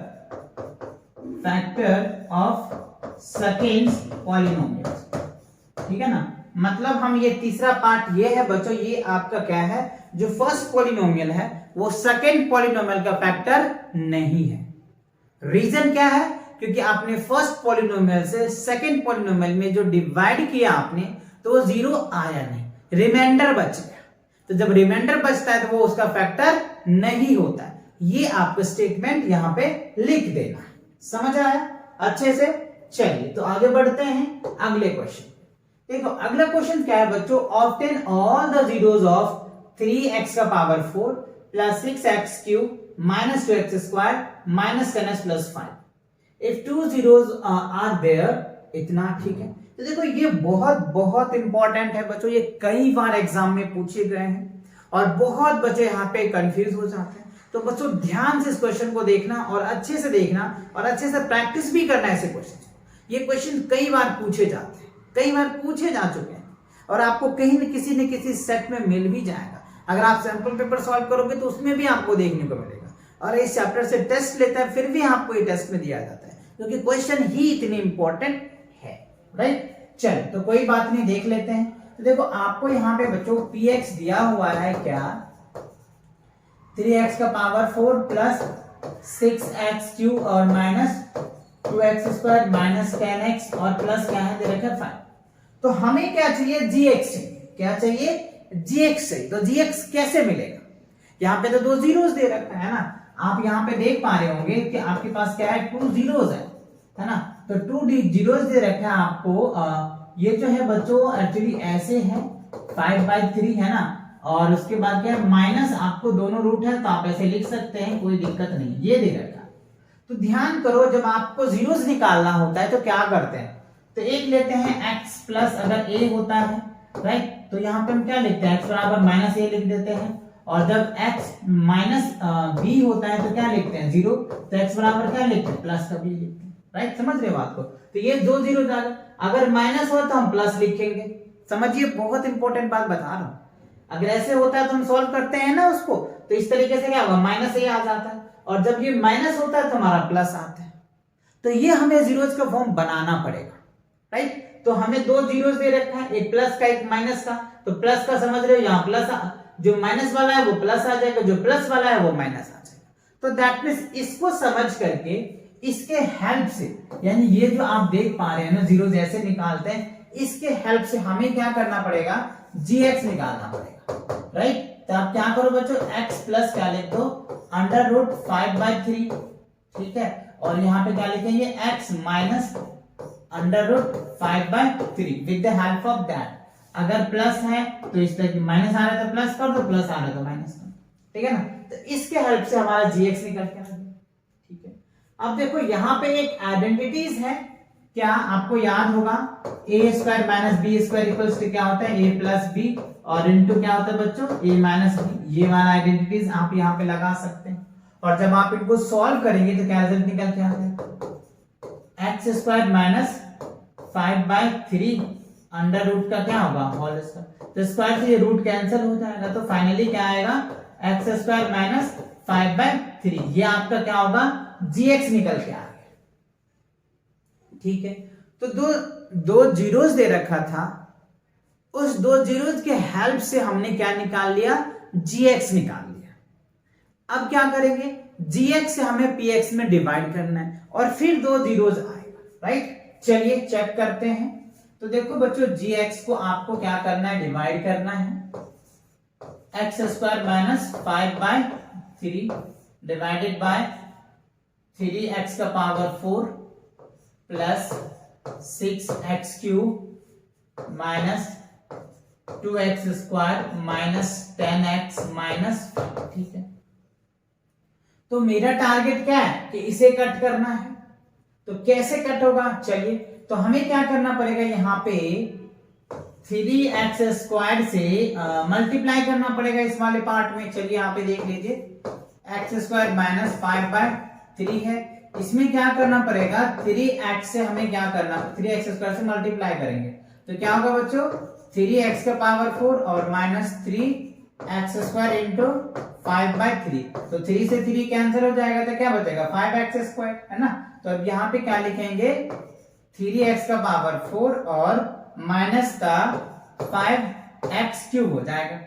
of second polynomials. ठीक है ना, मतलब हम ये तीसरा पार्ट ये है बच्चों, ये आपका क्या है जो फर्स्ट पॉलिनोमियल है वो सेकंड पॉलिनोमियल का फैक्टर नहीं है। रीजन क्या है, क्योंकि आपने फर्स्ट पॉलिनोमियल से सेकंड पॉलिनोमियल में जो डिवाइड किया आपने तो वो 0 आया नहीं, रिमाइंडर बच गया। तो जब रिमाइंडर बचता है तो वो उसका फैक्टर नहीं होता है। ये आपको स्टेटमेंट यहां पे लिख देना है, समझ आया अच्छे से। चलिए तो आगे बढ़ते हैं अगले क्वेश्चन। देखो अगला क्वेश्चन क्या है बच्चों, obtain all the zeros of 3x⁴ plus 6x³ minus 2x² minus 10x plus 5 if 2 zeros are there। इतना ठीक है। तो देखो ये बहुत इंपॉर्टेंट है बच्चों, ये कई बार एग्जाम में पूछे गए हैं और बहुत बच्चे यहाँ पे कंफ्यूज हो जाते हैं। तो बच्चों ध्यान से इस क्वेश्चन को देखना और अच्छे से देखना और अच्छे से प्रैक्टिस भी करना है ऐसे क्वेश्चन। ये क्वेश्चन कई बार पूछे जाते हैं, कई बार पूछे जा चुके हैं और आपको कहीं न किसी सेट में मिल भी जाएगा। अगर आप सैंपल पेपर सॉल्व करोगे तो उसमें भी आपको देखने को मिलेगा। और इस चैप्टर से टेस्ट लेता है फिर भी आपको ये टेस्ट में दिया जाता है, क्योंकि क्वेश्चन ही इतने इंपॉर्टेंट है, राइट। चल तो कोई बात नहीं, देख लेते हैं। तो देखो आपको यहाँ पे बच्चों px दिया हुआ है क्या, 3x का पावर 4 प्लस 6x क्यूब और minus 2x square minus 10x और प्लस क्या है दे रखा है 5। तो हमें क्या चाहिए, gx चाहिए। क्या चाहिए, gx चाहिए। तो gx कैसे मिलेगा, यहाँ पे तो 2 जीरोस दे रखा है ना, आप यहाँ पे देख पा रहे होंगे कि आपके पास क्या है 2 जीरोस है ना। तो 2 जीरोस दे रखा है आपको। ये जो है बच्चों एक्चुअली ऐसे है 5/3 है ना, और उसके बाद क्या है माइनस, आपको दोनों रूट है तो आप ऐसे लिख सकते हैं, कोई दिक्कत नहीं, ये दे रखा है। तो ध्यान करो जब आपको जीरोस निकालना होता है तो क्या करते हैं, तो एक लेते हैं x प्लस अगर a होता है राइट, तो यहाँ पे हम क्या लिखते हैं x बराबर माइनस a लिख देते हैं, और जब x माइनस b होता है तो क्या लिखते हैं 0, तो x बराबर क्या लिखते हैं प्लस का b लिखते हैं राइट। समझ रहे हो बात को, तो ये 2 जीरो जाएगा, अगर माइनस हो तो हम प्लस लिखेंगे। समझिए बहुत इंपॉर्टेंट बात बता रहा हूं, अगर ऐसे होता है तो हम सॉल्व करते हैं ना उसको, तो इस तरीके से क्या होगा माइनस a आ जाता है, और जब ये माइनस होता है तो हमारा प्लस आता है। तो ये हमें जीरोस का फॉर्म बनाना पड़ेगा राइट। तो हमें 2 जीरोस दे रखा है, एक प्लस का एक माइनस का, तो प्लस का समझ रहे हो यहाँ प्लस, जो माइनस वाला है वो प्लस आ जाएगा, जो प्लस वाला है वो माइनस आ जाएगा। तो दैट मींस इसको समझ करके इसके हेल्प से, यानी ये जो आप देख पा रहे हैं ना जीरो जैसे निकालते हैं, इसके हेल्प से हमें क्या करना पड़ेगा, gx निकालना पड़ेगा राइट। तो आप क्या करो बच्चों, x प्लस क्या लिख दो अंडर रूट 5/3, ठीक है, और यहाँ पे क्या लिखेंगे x minus under root 5/3 with the help of that. अगर प्लस है तो इस तरह की माइनस आ रहा है तो प्लस कर दो, प्लस आ रहा है तो माइनस कर दो, ठीक है ना। तो इसके हेल्प से हमारा gx निकल के आ गया, ठीक है। अब देखो यहाँ पे एक आइडेंटिटीज है, क्या आपको याद होगा a square minus B square equals to क्या होता है a प्लस बी, और इनटू क्या होता है बच्चों a माइनस बी। ये वाला आइडेंटिटीज आप यहाँ पे लगा सकते हैं, और जब आप इनको सॉल्व करेंगे तो क्या रिजल्ट निकल के आता है, x square minus 5/3 under root का क्या होगा होल स्क्वायर, तो स्क्वायर से ये रूट कैंसिल हो जाएगा, तो फाइनली क्या आएगा एक्स स्क्वायर माइनस 5/3, ये आपका क्या होगा gx निकल के आ गया, ठीक है। तो दो जीरोस दे रखा था, उस 2 जीरोस के हेल्प से हमने क्या निकाल लिया, gx निकाल लिया। अब क्या करेंगे, gx से हमें px में डिवाइड करना है और फिर 2 जीरोस आएगा राइट। चलिए चेक करते हैं। तो देखो बच्चों gx को आपको क्या करना है, डिवाइड करना है, x square minus 5/3 divided by 3x का power 4 plus 6x cube minus 2x square minus 10x minus 5, ठीक है। तो मेरा टारगेट क्या है कि इसे कट करना है, तो कैसे कट होगा, चलिए तो हमें क्या करना पड़ेगा, यहाँ पे 3x स्क्वायर से मल्टीप्लाई करना पड़ेगा इस वाले पार्ट में। चलिए यहाँ पे देख लीजिए एक्स स्क्वायर माइनस 5/3 है, इसमें क्या करना पड़ेगा 3x से हमें क्या करना, 3x स्क्वायर से मल्टीप्लाई करेंगे तो क्या होगा बच्चों 3x का पावर 4 और माइनस 3x स्क्वायर इंटू 5/3, तो 3 से 3 कैंसिल हो जाएगा तो क्या बचेगा 5x स्क्वायर, है ना। तो अब यहाँ पे क्या लिखेंगे 3x का पावर 4 और माइनस का 5x क्यूब हो जाएगा,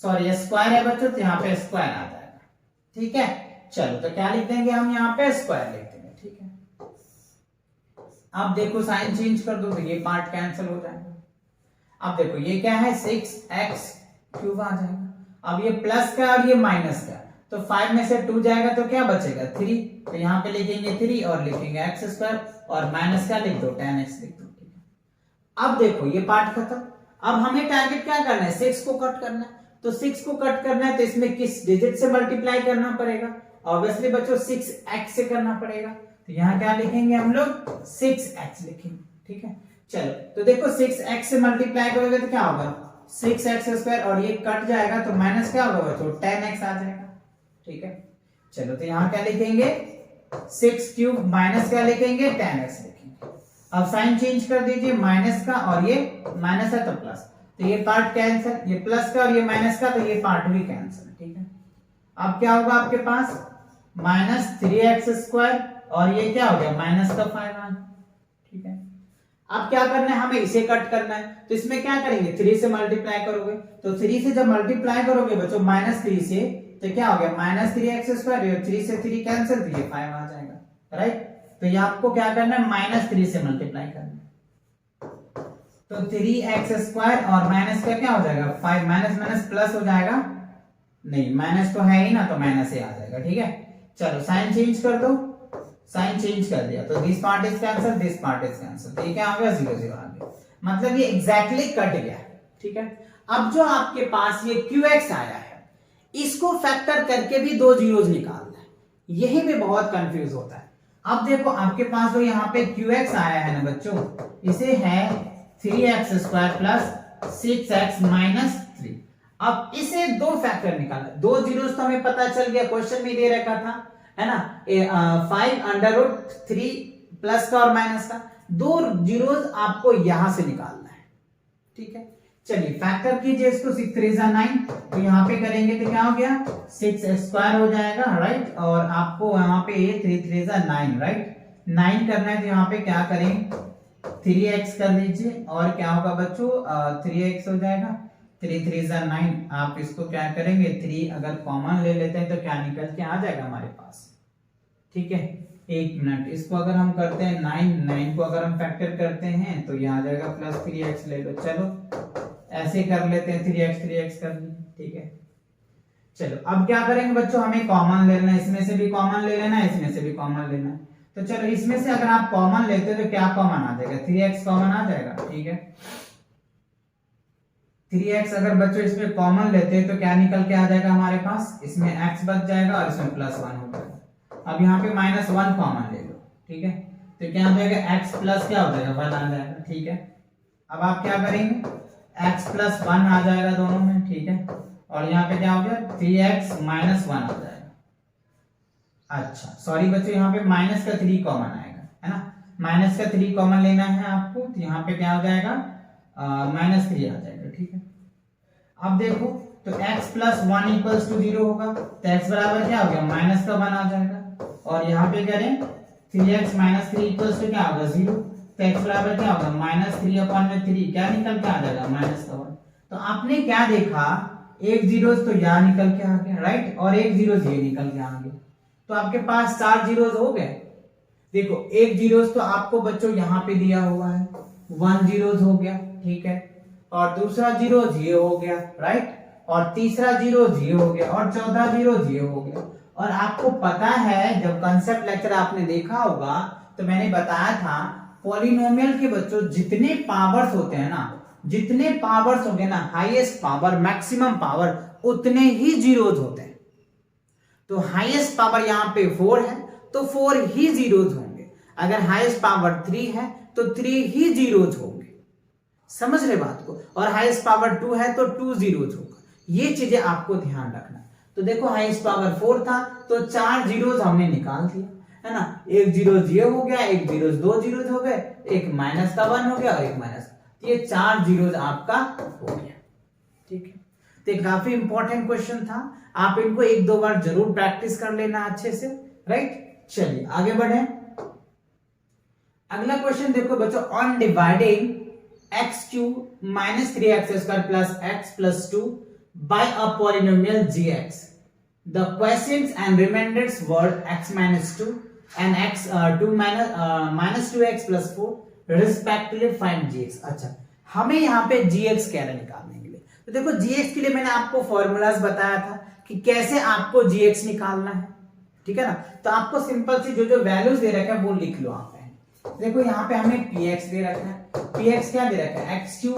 सॉरी स्क्वायर है बच्चों तो यहाँ पे स्क्वायर आ जाएगा, ठीक है। चलो तो क्या लिख देंगे हम यहाँ पे स्क्वायर लिख देंगे, ठीक है। अब देखो साइन चेंज कर दो तो ये पार्ट कैंसिल हो जाएगा। अब देखो ये क्या है 6x क्यूब आ जाएगा, अब ये प्लस का और ये माइनस का, तो 5 में से 2 जाएगा तो क्या बचेगा 3, तो यहाँ पे लिखेंगे 3 और लिखेंगे एक्स स्क्वायर और माइनस का लिख दो 10x लिख दो, ठीक है। अब देखो ये पार्ट खत्म। अब हमें टारगेट क्या करना है 6 को कट करना है, तो 6 को कट करना है तो इसमें किस डिजिट से मल्टीप्लाई करना पड़ेगा, ऑब्वियसली बच्चों 6x से करना पड़ेगा, तो यहाँ क्या लिखेंगे हम लोग 6x लिखेंगे, ठीक है। चलो तो देखो 6x से मल्टीप्लाई करोगे तो क्या होगा 6x स्क्वायर और ये कट जाएगा तो माइनस क्या होगा बच्चों 10x आ जाएगा, ठीक है। चलो तो यहाँ क्या लिखेंगे 6 क्यूब माइनस क्या लिखेंगे 10x लिखेंगे। अब साइन चेंज कर दीजिए माइनस का, और ये माइनस है तो प्लस, तो ये पार्ट कैंसिल, ये प्लस का और ये माइनस का तो ये पार्ट भी कैंसिल, ठीक है। अब क्या होगा आपके पास माइनस 3x स्क्वायर और ये क्या हो गया माइनस का 5, ठीक है। अब क्या करना है, हमें इसे कट करना है, तो इसमें क्या करेंगे, 3 से मल्टीप्लाई करोगे, तो 3 से जब मल्टीप्लाई करोगे बच्चों -3 से, तो क्या हो गया -3x², 3 से 3 कैंसिल, तो ये 5 आ जाएगा, राइट। तो ये आपको क्या करना है, -3 से मल्टीप्लाई करना है, तो 3x² और माइनस का क्या हो जाएगा 5, माइनस माइनस प्लस हो जाएगा, नहीं माइनस तो है ही ना, तो माइनस ही आ जाएगा, ठीक है। चलो साइन चेंज कर दो, साइन चेंज कर दिया, तो this part is cancel, this part is cancel, तो ये क्या आ गया 0 0 आ गया, मतलब ये एग्जैक्टली कट गया, ठीक है। अब जो आपके पास ये QX आया है, इसको फैक्टर करके भी 2 जीरोस निकालना है, यही भी बहुत कंफ्यूज होता है। अब देखो आपके पास जो यहाँ पे QX आया है ना बच्चों, इसे है 3x² प्लस 6x माइनस 3। अब इसे 2 फैक्टर निकालना, 2 जीरोस तो हमें पता चल गया, क्वेश्चन में दे रखा था, है ना, 5√3 प्लस का और माइनस का, 2 जीरोस आपको यहां से निकालना है, ठीक है। चलिए फैक्टर कीजिए इसको, 6 3 9, तो यहाँ पे करेंगे तो क्या हो गया 6x² हो जाएगा, राइट, और आपको यहाँ पे 3 3 9, राइट, 9 करना है, तो यहाँ पे क्या करें 3x कर लीजिए, और क्या होगा बच्चों 3x हो जाएगा, 3 3 9, आप इसको क्या करेंगे 3 अगर कॉमन ले लेते हैं तो क्या निकल के आ जाएगा हमारे पास, ठीक है। एक मिनट, इसको अगर हम करते हैं 9 को अगर हम फैक्टर करते हैं तो ये आ जाएगा प्लस 3x ले लो, चलो ऐसे कर लेते हैं, 3x कर लीजिए, ठीक है। चलो अब क्या करेंगे बच्चों, हमें कॉमन लेना है, इसमें से भी कॉमन ले लेना है, इसमें से भी कॉमन लेना है, तो चलो इसमें से अगर आप कॉमन लेते हो तो क्या कॉमन आ जाएगा 3x कॉमन आ जाएगा, ठीक है। 3x अगर बच्चों इसमें कॉमन लेते हैं तो क्या निकल के आ जाएगा हमारे पास, इसमें x बच जाएगा और इसमें +1 हो जाएगा। अब यहाँ पे -1 कॉमन ले लो, ठीक है, तो क्या हो जाएगा x प्लस क्या हो जाएगा 1 आ जाएगा, ठीक है। अब आप क्या करेंगे x + 1 आ जाएगा दोनों में, ठीक है, और यहाँ पे क्या हो गया 3x - 1 आ जाएगा। अच्छा सॉरी बच्चों, यहाँ पे माइनस का 3 कॉमन आएगा, है ना, माइनस का 3 कॉमन लेना है आपको, तो यहाँ पे क्या हो जाएगा -3 आ जाएगा, ठीक है। अब देखो तो x + 1 = 0 होगा, तो x बराबर क्या हो गया -1 आ जाएगा, और यहाँ पे करें 3x - 3 = क्या होगा 0, तो x बराबर क्या होगा -3/3, क्या निकल के आ जाएगा -1। तो आपने क्या देखा, एक जीरोस तो यहाँ निकल के आ गया, राइट, और एक जीरोस ये निकल के आ गया, तो आपके पास 4 जीरोस हो गए। देखो एक जीरोस तो आपको बच्चों यहाँ पे दिया हुआ है, 1 जीरोस हो गया, ठीक है, और दूसरा जीरो ये हो गया, राइट, और तीसरा जीरो ये हो गया, और चौथा जीरो ये हो गया। और आपको पता है जब कंसेप्ट लेक्चर आपने देखा होगा तो मैंने बताया था पॉलिनोमियल के बच्चों जितने पावर्स होते हैं ना, जितने पावर्स होंगे ना, हाईएस्ट पावर मैक्सिमम पावर उतने ही जीरोस होते हैं। तो हाईएस्ट पावर यहाँ पे 4 है तो 4 ही जीरोस होंगे, अगर हाईएस्ट पावर 3 है तो 3 ही जीरोस होंगे, समझ रहे बात को, और हाईएस्ट पावर 2 है तो 2 जीरोस होगा, ये चीजें आपको ध्यान रखना। तो देखो हाईएस्ट पावर 4 था तो 4 जीरोस हमने निकाल दिया, है ना, एक जीरो ये हो गया, एक जीरो 2 जीरोस हो गए, एक -1 हो गया और एक माइनस, तो ये 4 जीरोस आपका हो गया, ठीक है। तो काफी इंपॉर्टेंट क्वेश्चन था, आप इनको 1-2 बार जरूर प्रैक्टिस कर लेना अच्छे से, राइट। चलिए आगे बढ़े, अगला क्वेश्चन देखो बच्चों, on dividing x³ - 3x² + x + 2 by a polynomial gx, the quotients and remainders were x - 2 and x2 - 2x + 4 respectively, find gx। अच्छा हमें यहाँ पे gx कह रहे निकालने के लिए, तो देखो gx के लिए मैंने आपको फॉर्मूलाज बताया था कि कैसे आपको gx निकालना है, ठीक है ना। तो आपको सिंपल सी जो वैल्यूज दे रखे हैं वो लिख लो आप। देखो यहाँ पे हमें px दे रखा है, px क्या दे रखा है x³ -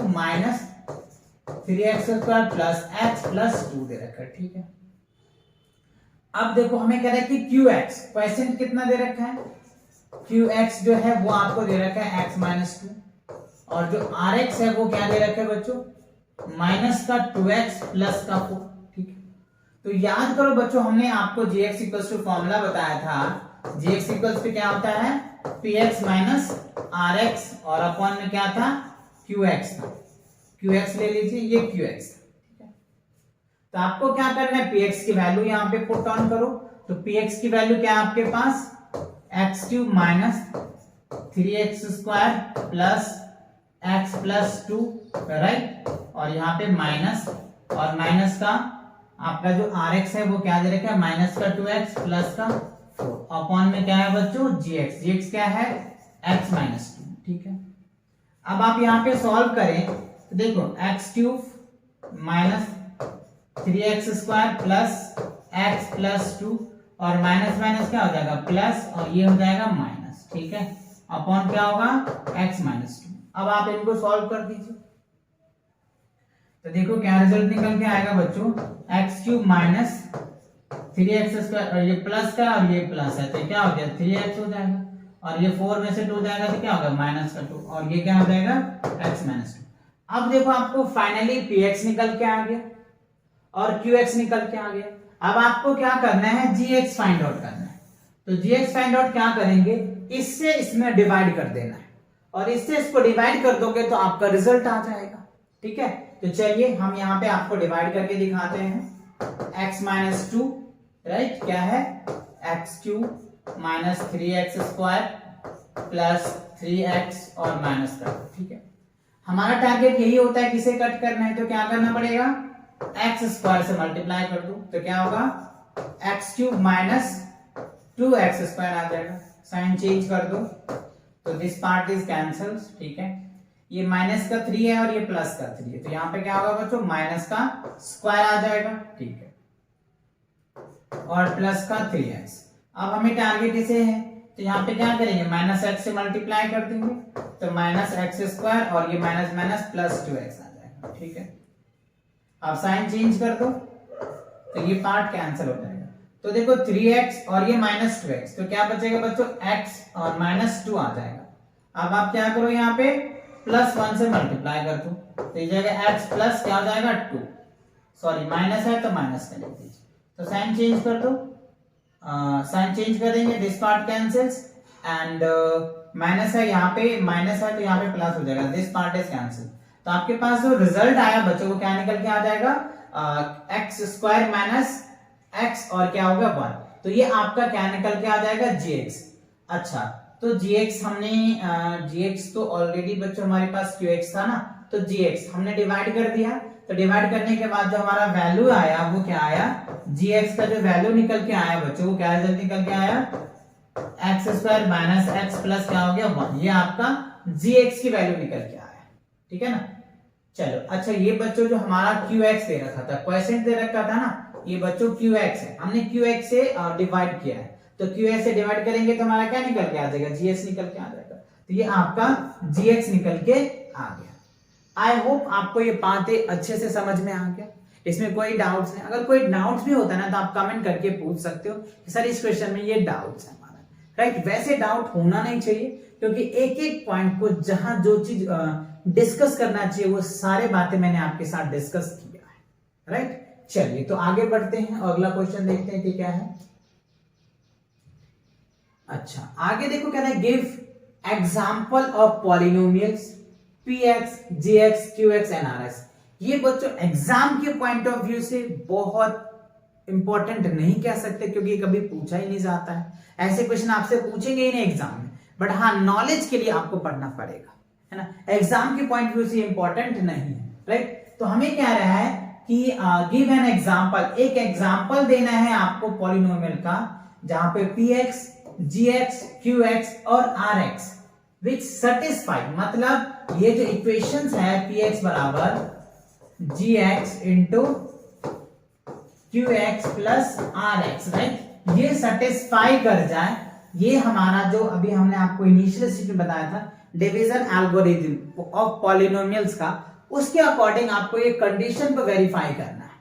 3x² + x + 2 दे रखा है, ठीक है। अब देखो हमें कह रहा है कि qx क्वेश्चन कितना दे रखा है, qx जो है वो आपको दे रखा है x - 2, और जो rx है वो क्या दे रखा है बच्चों -2x + 4, ठीक है। तो याद करो बच्चों, हमने आपको gx = फॉर्मूला बताया था, gx = क्या होता है px - rx, और अपॉन में क्या था qx था, qx ले लीजिए, ये qx था, ठीक है। तो आपको क्या करना है, px की वैल्यू यहाँ पे पुट ऑन करो, तो px की वैल्यू क्या है आपके पास x³ - 3x square plus x plus 2, right, और यहाँ पे माइनस, और माइनस का आपका जो rx है वो क्या दे रखा है, माइनस का 2x प्लस का 4 अपॉन में क्या है बच्चों, gx, gx क्या है, x माइनस 2, ठीक है। अब आप यहाँ पे सॉल्व करें तो देखो x cube minus 3x square plus x plus 2, और माइनस माइनस क्या हो जाएगा प्लस, और ये हो जाएगा माइनस, ठीक है, अपॉन क्या होगा x माइनस 2। अब आप इनको सॉल्व कर दीजिए तो देखो क्या रिजल्ट निकल के आएगा बच्चों, x cube minus 3x square, और ये प्लस का और ये प्लस है तो क्या हो गया 3x हो जाएगा, और ये 4 में से 2 जाएगा तो क्या होगा माइनस का 2, और ये क्या हो जाएगा x माइनस 2। अब देखो आपको फाइनली px निकल के आ गया और qx निकल के आ गया। अब आपको क्या करना है, gx फाइंड आउट करना है। तो gx फाइंड आउट क्या करेंगे, इससे इसमें डिवाइड कर देना है, और इससे इसको डिवाइड कर दोगे तो आपका रिजल्ट आ जाएगा, ठीक है। तो चलिए हम यहाँ पे आपको डिवाइड करके दिखाते हैं, x माइनस 2, राइट, क्या है x cube minus 3x square plus 3x और माइनस का, ठीक है। हमारा टारगेट यही होता है, किसे कट करना है तो क्या करना पड़ेगा, x स्क्वायर से मल्टीप्लाई कर दो तो क्या होगा, x cube minus 2x square आ जाएगा, साइन चेंज कर दो तो दिस पार्ट इज कैंसल्ड, ठीक है। ये माइनस का 3 है और ये प्लस का 3 है, तो यहाँ पे क्या होगा बच्चों, माइनस का स्क्वायर आ जाएगा, ठीक है, और प्लस का 3x। अब हमें टारगेट इसे है तो यहाँ पे क्या करेंगे, माइनस x से मल्टीप्लाई कर देंगे तो माइनस एक्स स्क्वायर, और ये माइनस माइनस प्लस 2x आ जाएगा, ठीक है। अब साइन चेंज कर दो तो ये पार्ट कैंसिल हो जाएगा, तो देखो 3x और ये माइनस 2x, तो क्या बचेगा बच्चों, x और माइनस 2 आ जाएगा। अब आप क्या करो, यहाँ पे प्लस 1 से मल्टीप्लाई कर दो तो ये जाएगा x प्लस क्या हो जाएगा 2, सॉरी माइनस है तो माइनस कर दीजिए, तो साइन चेंज कर दो, साइन चेंज करेंगे this part cancels, and minus है यहाँ पे, माइनस है तो यहाँ पे प्लस हो जाएगा, दिस पार्ट इज कैंसिल। तो आपके पास जो रिजल्ट आया बच्चों को क्या निकल के आ जाएगा, एक्स स्क्वायर माइनस एक्स और क्या होगा 1, तो ये आपका क्या निकल के आ जाएगा gx। अच्छा तो gx हमने gx तो ऑलरेडी बच्चों हमारे पास qx था ना, तो gx हमने डिवाइड कर दिया, तो डिवाइड करने के बाद जो हमारा वैल्यू आया वो क्या आया, gx का जो वैल्यू निकल के आया बच्चों वो क्या रिजल्ट निकल के आया, x square minus x plus क्या हो गया 1, ये आपका gx की वैल्यू निकल के आया, ठीक है ना। चलो अच्छा, ये बच्चों जो हमारा qx दे रखा था, क्वेश्चन दे रखा था ना, ये बच्चों qx है, हमने qx से डिवाइड किया है, तो qx से डिवाइड करेंगे तो हमारा क्या निकल के आ जाएगा, gx निकल के आ जाएगा, तो ये आपका gx निकल के आ गया। आई होप आपको ये बातें अच्छे से समझ में आ गया, इसमें कोई डाउट्स नहीं, अगर कोई डाउट्स भी होता है ना तो आप कमेंट करके पूछ सकते हो कि सर इस क्वेश्चन में ये डाउट्स है हमारा, राइट। वैसे डाउट होना नहीं चाहिए, क्योंकि एक एक पॉइंट को जहां जो चीज डिस्कस करना चाहिए वो सारे बातें मैंने आपके साथ डिस्कस किया है, राइट। चलिए तो आगे बढ़ते हैं, अगला क्वेश्चन देखते हैं कि क्या है। अच्छा आगे देखो, क्या है, give example of polynomials px, gx, qx and rx। ये बच्चों एग्जाम के पॉइंट ऑफ व्यू से बहुत इंपॉर्टेंट नहीं कह सकते, क्योंकि कभी पूछा ही नहीं जाता है, ऐसे क्वेश्चन आपसे पूछेंगे ही नहीं एग्जाम में, बट हाँ नॉलेज के लिए आपको पढ़ना पड़ेगा, है ना। एग्जाम के पॉइंट व्यू से इंपॉर्टेंट नहीं है, राइट। तो हमें क्या रहा है कि गिव एन एग्जांपल, एक एग्जांपल देना है आपको पॉलिनोमियल का, जहां पे px, gx, qx और rx विच सेटिस्फाई, मतलब ये जो इक्वेशंस है px बराबर gx into qx plus rx, right, ये सेटिस्फाई कर जाए, ये हमारा जो अभी हमने आपको इनिशियल स्टेज में बताया था डिवीजन एल्गोरिथम ऑफ पॉलिनोमियल्स का, उसके अकॉर्डिंग आपको ये कंडीशन को वेरीफाई करना है,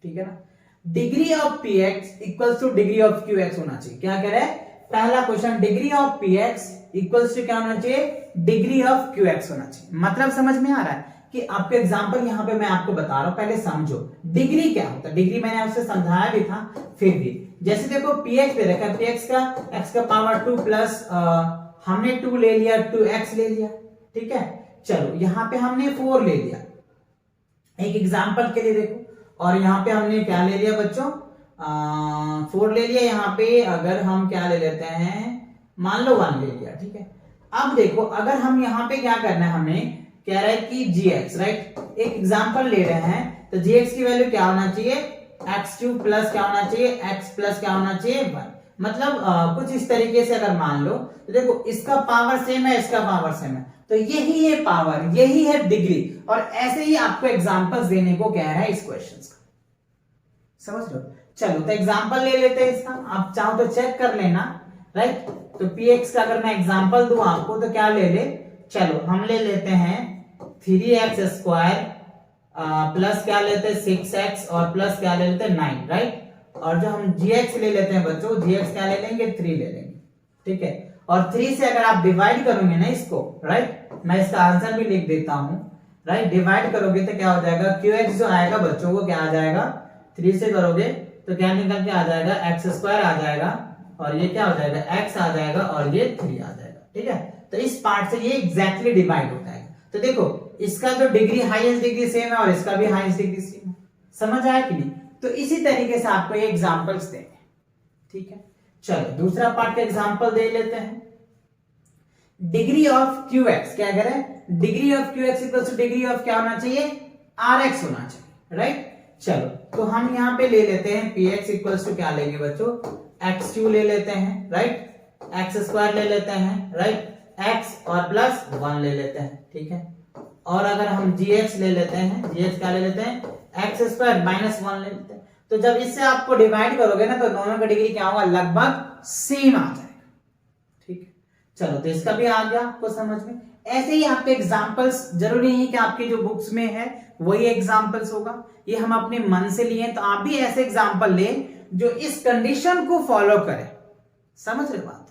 ठीक है ना। Degree of px equals to degree of qx होना चाहिए। क्या कह रहे हैं, पहला question, degree of px equals to क्या होना चाहिए, डिग्री ऑफ qx होना चाहिए। मतलब समझ में आ रहा है कि आपके एग्जांपल यहां पे मैं आपको बता रहा हूं, पहले समझो डिग्री क्या होता है। डिग्री मैंने आपसे समझाया भी था, फिर भी जैसे देखो px दे रखा है, px का x का पावर 2 प्लस हमने 2 ले लिया, 2x ले लिया, ठीक है। चलो यहाँ पे हमने 4 ले लिया एक एग्जांपल के लिए देखो, और यहाँ पे हमने क्या ले लिया बच्चों, 4 ले लिया। यहाँ पे अगर हम क्या ले लेते हैं, मान लो 1 ले लिया, ठीक है। अब देखो अगर हम यहाँ पे क्या करना है, हमें कह रहा है कि gx, राइट, एक एग्जांपल ले रहे हैं, तो gx की वैल्यू क्या होना चाहिए, x³ प्लस क्या होना चाहिए, x प्लस क्या होना चाहिए 1। मतलब कुछ इस तरीके से अगर मान लो तो देखो इसका पावर सेम है, इसका पावर सेम है, तो यही है पावर, यही है डिग्री। और ऐसे ही आपको एग्जांपल्स देने को कह रहा है इस क्वेश्चंस का, समझ लो। चलो तो एग्जांपल ले लेते हैं इसका, आप चाहो तो चेक कर लेना, राइट। तो px का अगर मैं एग्जांपल दूं आपको तो क्या ले ले, चलो हम ले लेते हैं 3x स्क्वायर प्लस क्या लेते हैं 6x और प्लस क्या ले लेते हैं 9, राइट। और जो हम gx ले लेते हैं बच्चों, gx क्या ले लेंगे 3 ले लेंगे, ठीक है। और 3 से अगर आप डिवाइड करोगे ना इसको, राइट, मैं इसका आंसर भी लिख देता हूं, राइट, डिवाइड करोगे तो क्या हो जाएगा, qx जो आएगा बच्चों को क्या आ जाएगा, 3 से करोगे तो क्या निकल के आ जाएगा, x² आ जाएगा, और ये क्या हो जाएगा, x आ जाएगा, और ये 3 आ जाएगा, ठीक है। तो इस पार्ट से ये एग्जैक्टली डिवाइड होता है। तो देखो इसका जो डिग्री हाईएस्ट डिग्री सेम है और इसका भी हाईएस्ट डिग्री सेम है, समझ आया कि नहीं। तो इसी तरीके से आपको ये एग्जांपल्स देंगे, ठीक है। चलो दूसरा पार्ट का एग्जांपल दे लेते हैं। डिग्री ऑफ qx, क्या करें, degree of qx equal to degree of क्या होना चाहिए, rx होना चाहिए, राइट। चलो तो हम यहां पे ले लेते हैं px इक्वल टू क्या लेंगे बच्चों, x³ ले लेते हैं, राइट, x² ले लेते हैं, राइट, x और प्लस 1 ले लेते हैं, ठीक है। और अगर हम gx ले लेते हैं, gx क्या ले लेते हैं, x² माइनस 1 ले लेते हैं। तो जब इससे आपको डिवाइड करोगे ना तो दोनों का डिग्री क्या होगा, लगभग सेम आ जाएगा, ठीक है। चलो तो इसका भी आ गया आपको समझ में। ऐसे ही आपके एग्जांपल्स, जरूरी नहीं कि आपकी जो बुक्स में है वही एग्जांपल्स होगा, ये हम अपने मन से लिए, तो आप भी ऐसे एग्जांपल लें जो इस कंडीशन को फॉलो करे, समझ रहे बात,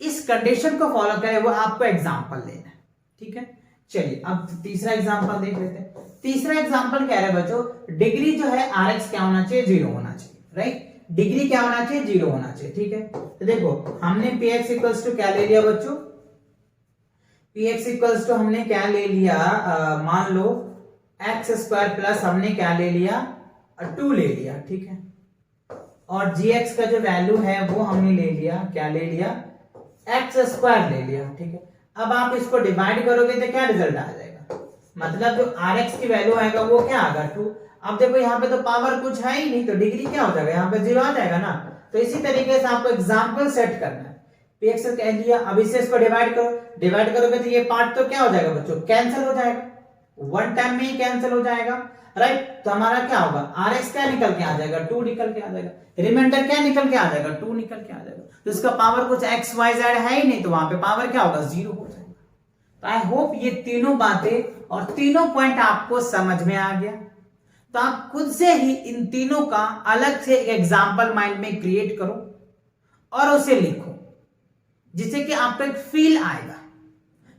इस कंडीशन को फॉलो करे वो आपको एग्जांपल लेना है, ठीक है। चलिए अब तीसरा एग्जांपल देख लेते हैं। तीसरा एग्जांपल कह रहा है बच्चों, डिग्री जो है rx क्या होना चाहिए, 0 होना चाहिए, राइट, डिग्री क्या होना चाहिए, 0 होना चाहिए, ठीक है। तो देखो हमने px इक्वल्स टू क्या ले लिया बच्चों, px इक्वल्स टू हमने क्या ले लिया, मान लो x² प्लस हमने क्या ले लिया 2 ले लिया, ठीक है। और gx का जो वैल्यू है वो हमने ले लिया, क्या ले लिया, x² ले लिया, ठीक है। अब आप इसको डिवाइड करोगे तो क्या रिजल्ट आ जाएगा, मतलब जो rx की वैल्यू आएगा वो क्या आएगा 2। अब देखो यहाँ पे तो पावर कुछ है ही नहीं, तो डिग्री क्या हो जाएगा, यहाँ पे 0 आ जाएगा ना। तो इसी तरीके से आपको एग्जांपल सेट करना है। px कह लिया, अब इससे इसको डिवाइड करो, डिवाइड करोगे तो ये पार्ट तो क्या हो जाएगा बच्चों, कैंसिल हो जाएगा, वन टाइम में ही कैंसिल हो जाएगा, राइट। तो हमारा क्या होगा, rx क्या निकल के आ जाएगा, 2 निकल के आ जाएगा, रिमाइंडर क्या निकल के आ जाएगा, 2 निकल के आ जाएगा। तो इसका पावर कुछ x y z है ही नहीं, तो वहां पे पावर क्या होगा, 0 हो जाएगा। तो आई होप ये तीनों बातें और तीनों पॉइंट आपको समझ में आ गया। तो आप खुद से ही इन तीनों का अलग से एक एग्जाम्पल माइंड में क्रिएट करो और उसे लिखो, जिससे कि आपको एक फील आएगा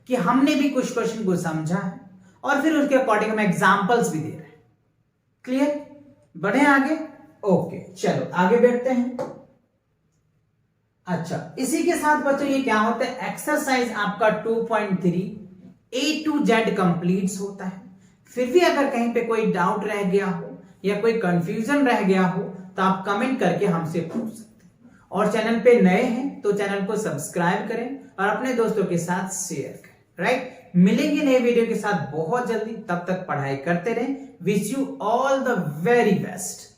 कि हमने भी कुछ क्वेश्चन को समझा है, और फिर उसके अकॉर्डिंग हम एग्जाम्पल्स भी दे रहे हैं। क्लियर, बढ़े आगे, ओके चलो आगे बैठते हैं। अच्छा, इसी के साथ बच्चों ये क्या होता है, एक्सरसाइज आपका 2.3 A to Z कंप्लीट होता है। फिर भी अगर कहीं पे कोई डाउट रह गया हो या कोई कंफ्यूजन रह गया हो तो आप कमेंट करके हमसे पूछ सकते हैं। और चैनल पे नए हैं तो चैनल को सब्सक्राइब करें और अपने दोस्तों के साथ शेयर करें, राइट। मिलेंगे नए वीडियो के साथ बहुत जल्दी, तब तक पढ़ाई करते रहें। Wish you all the very best.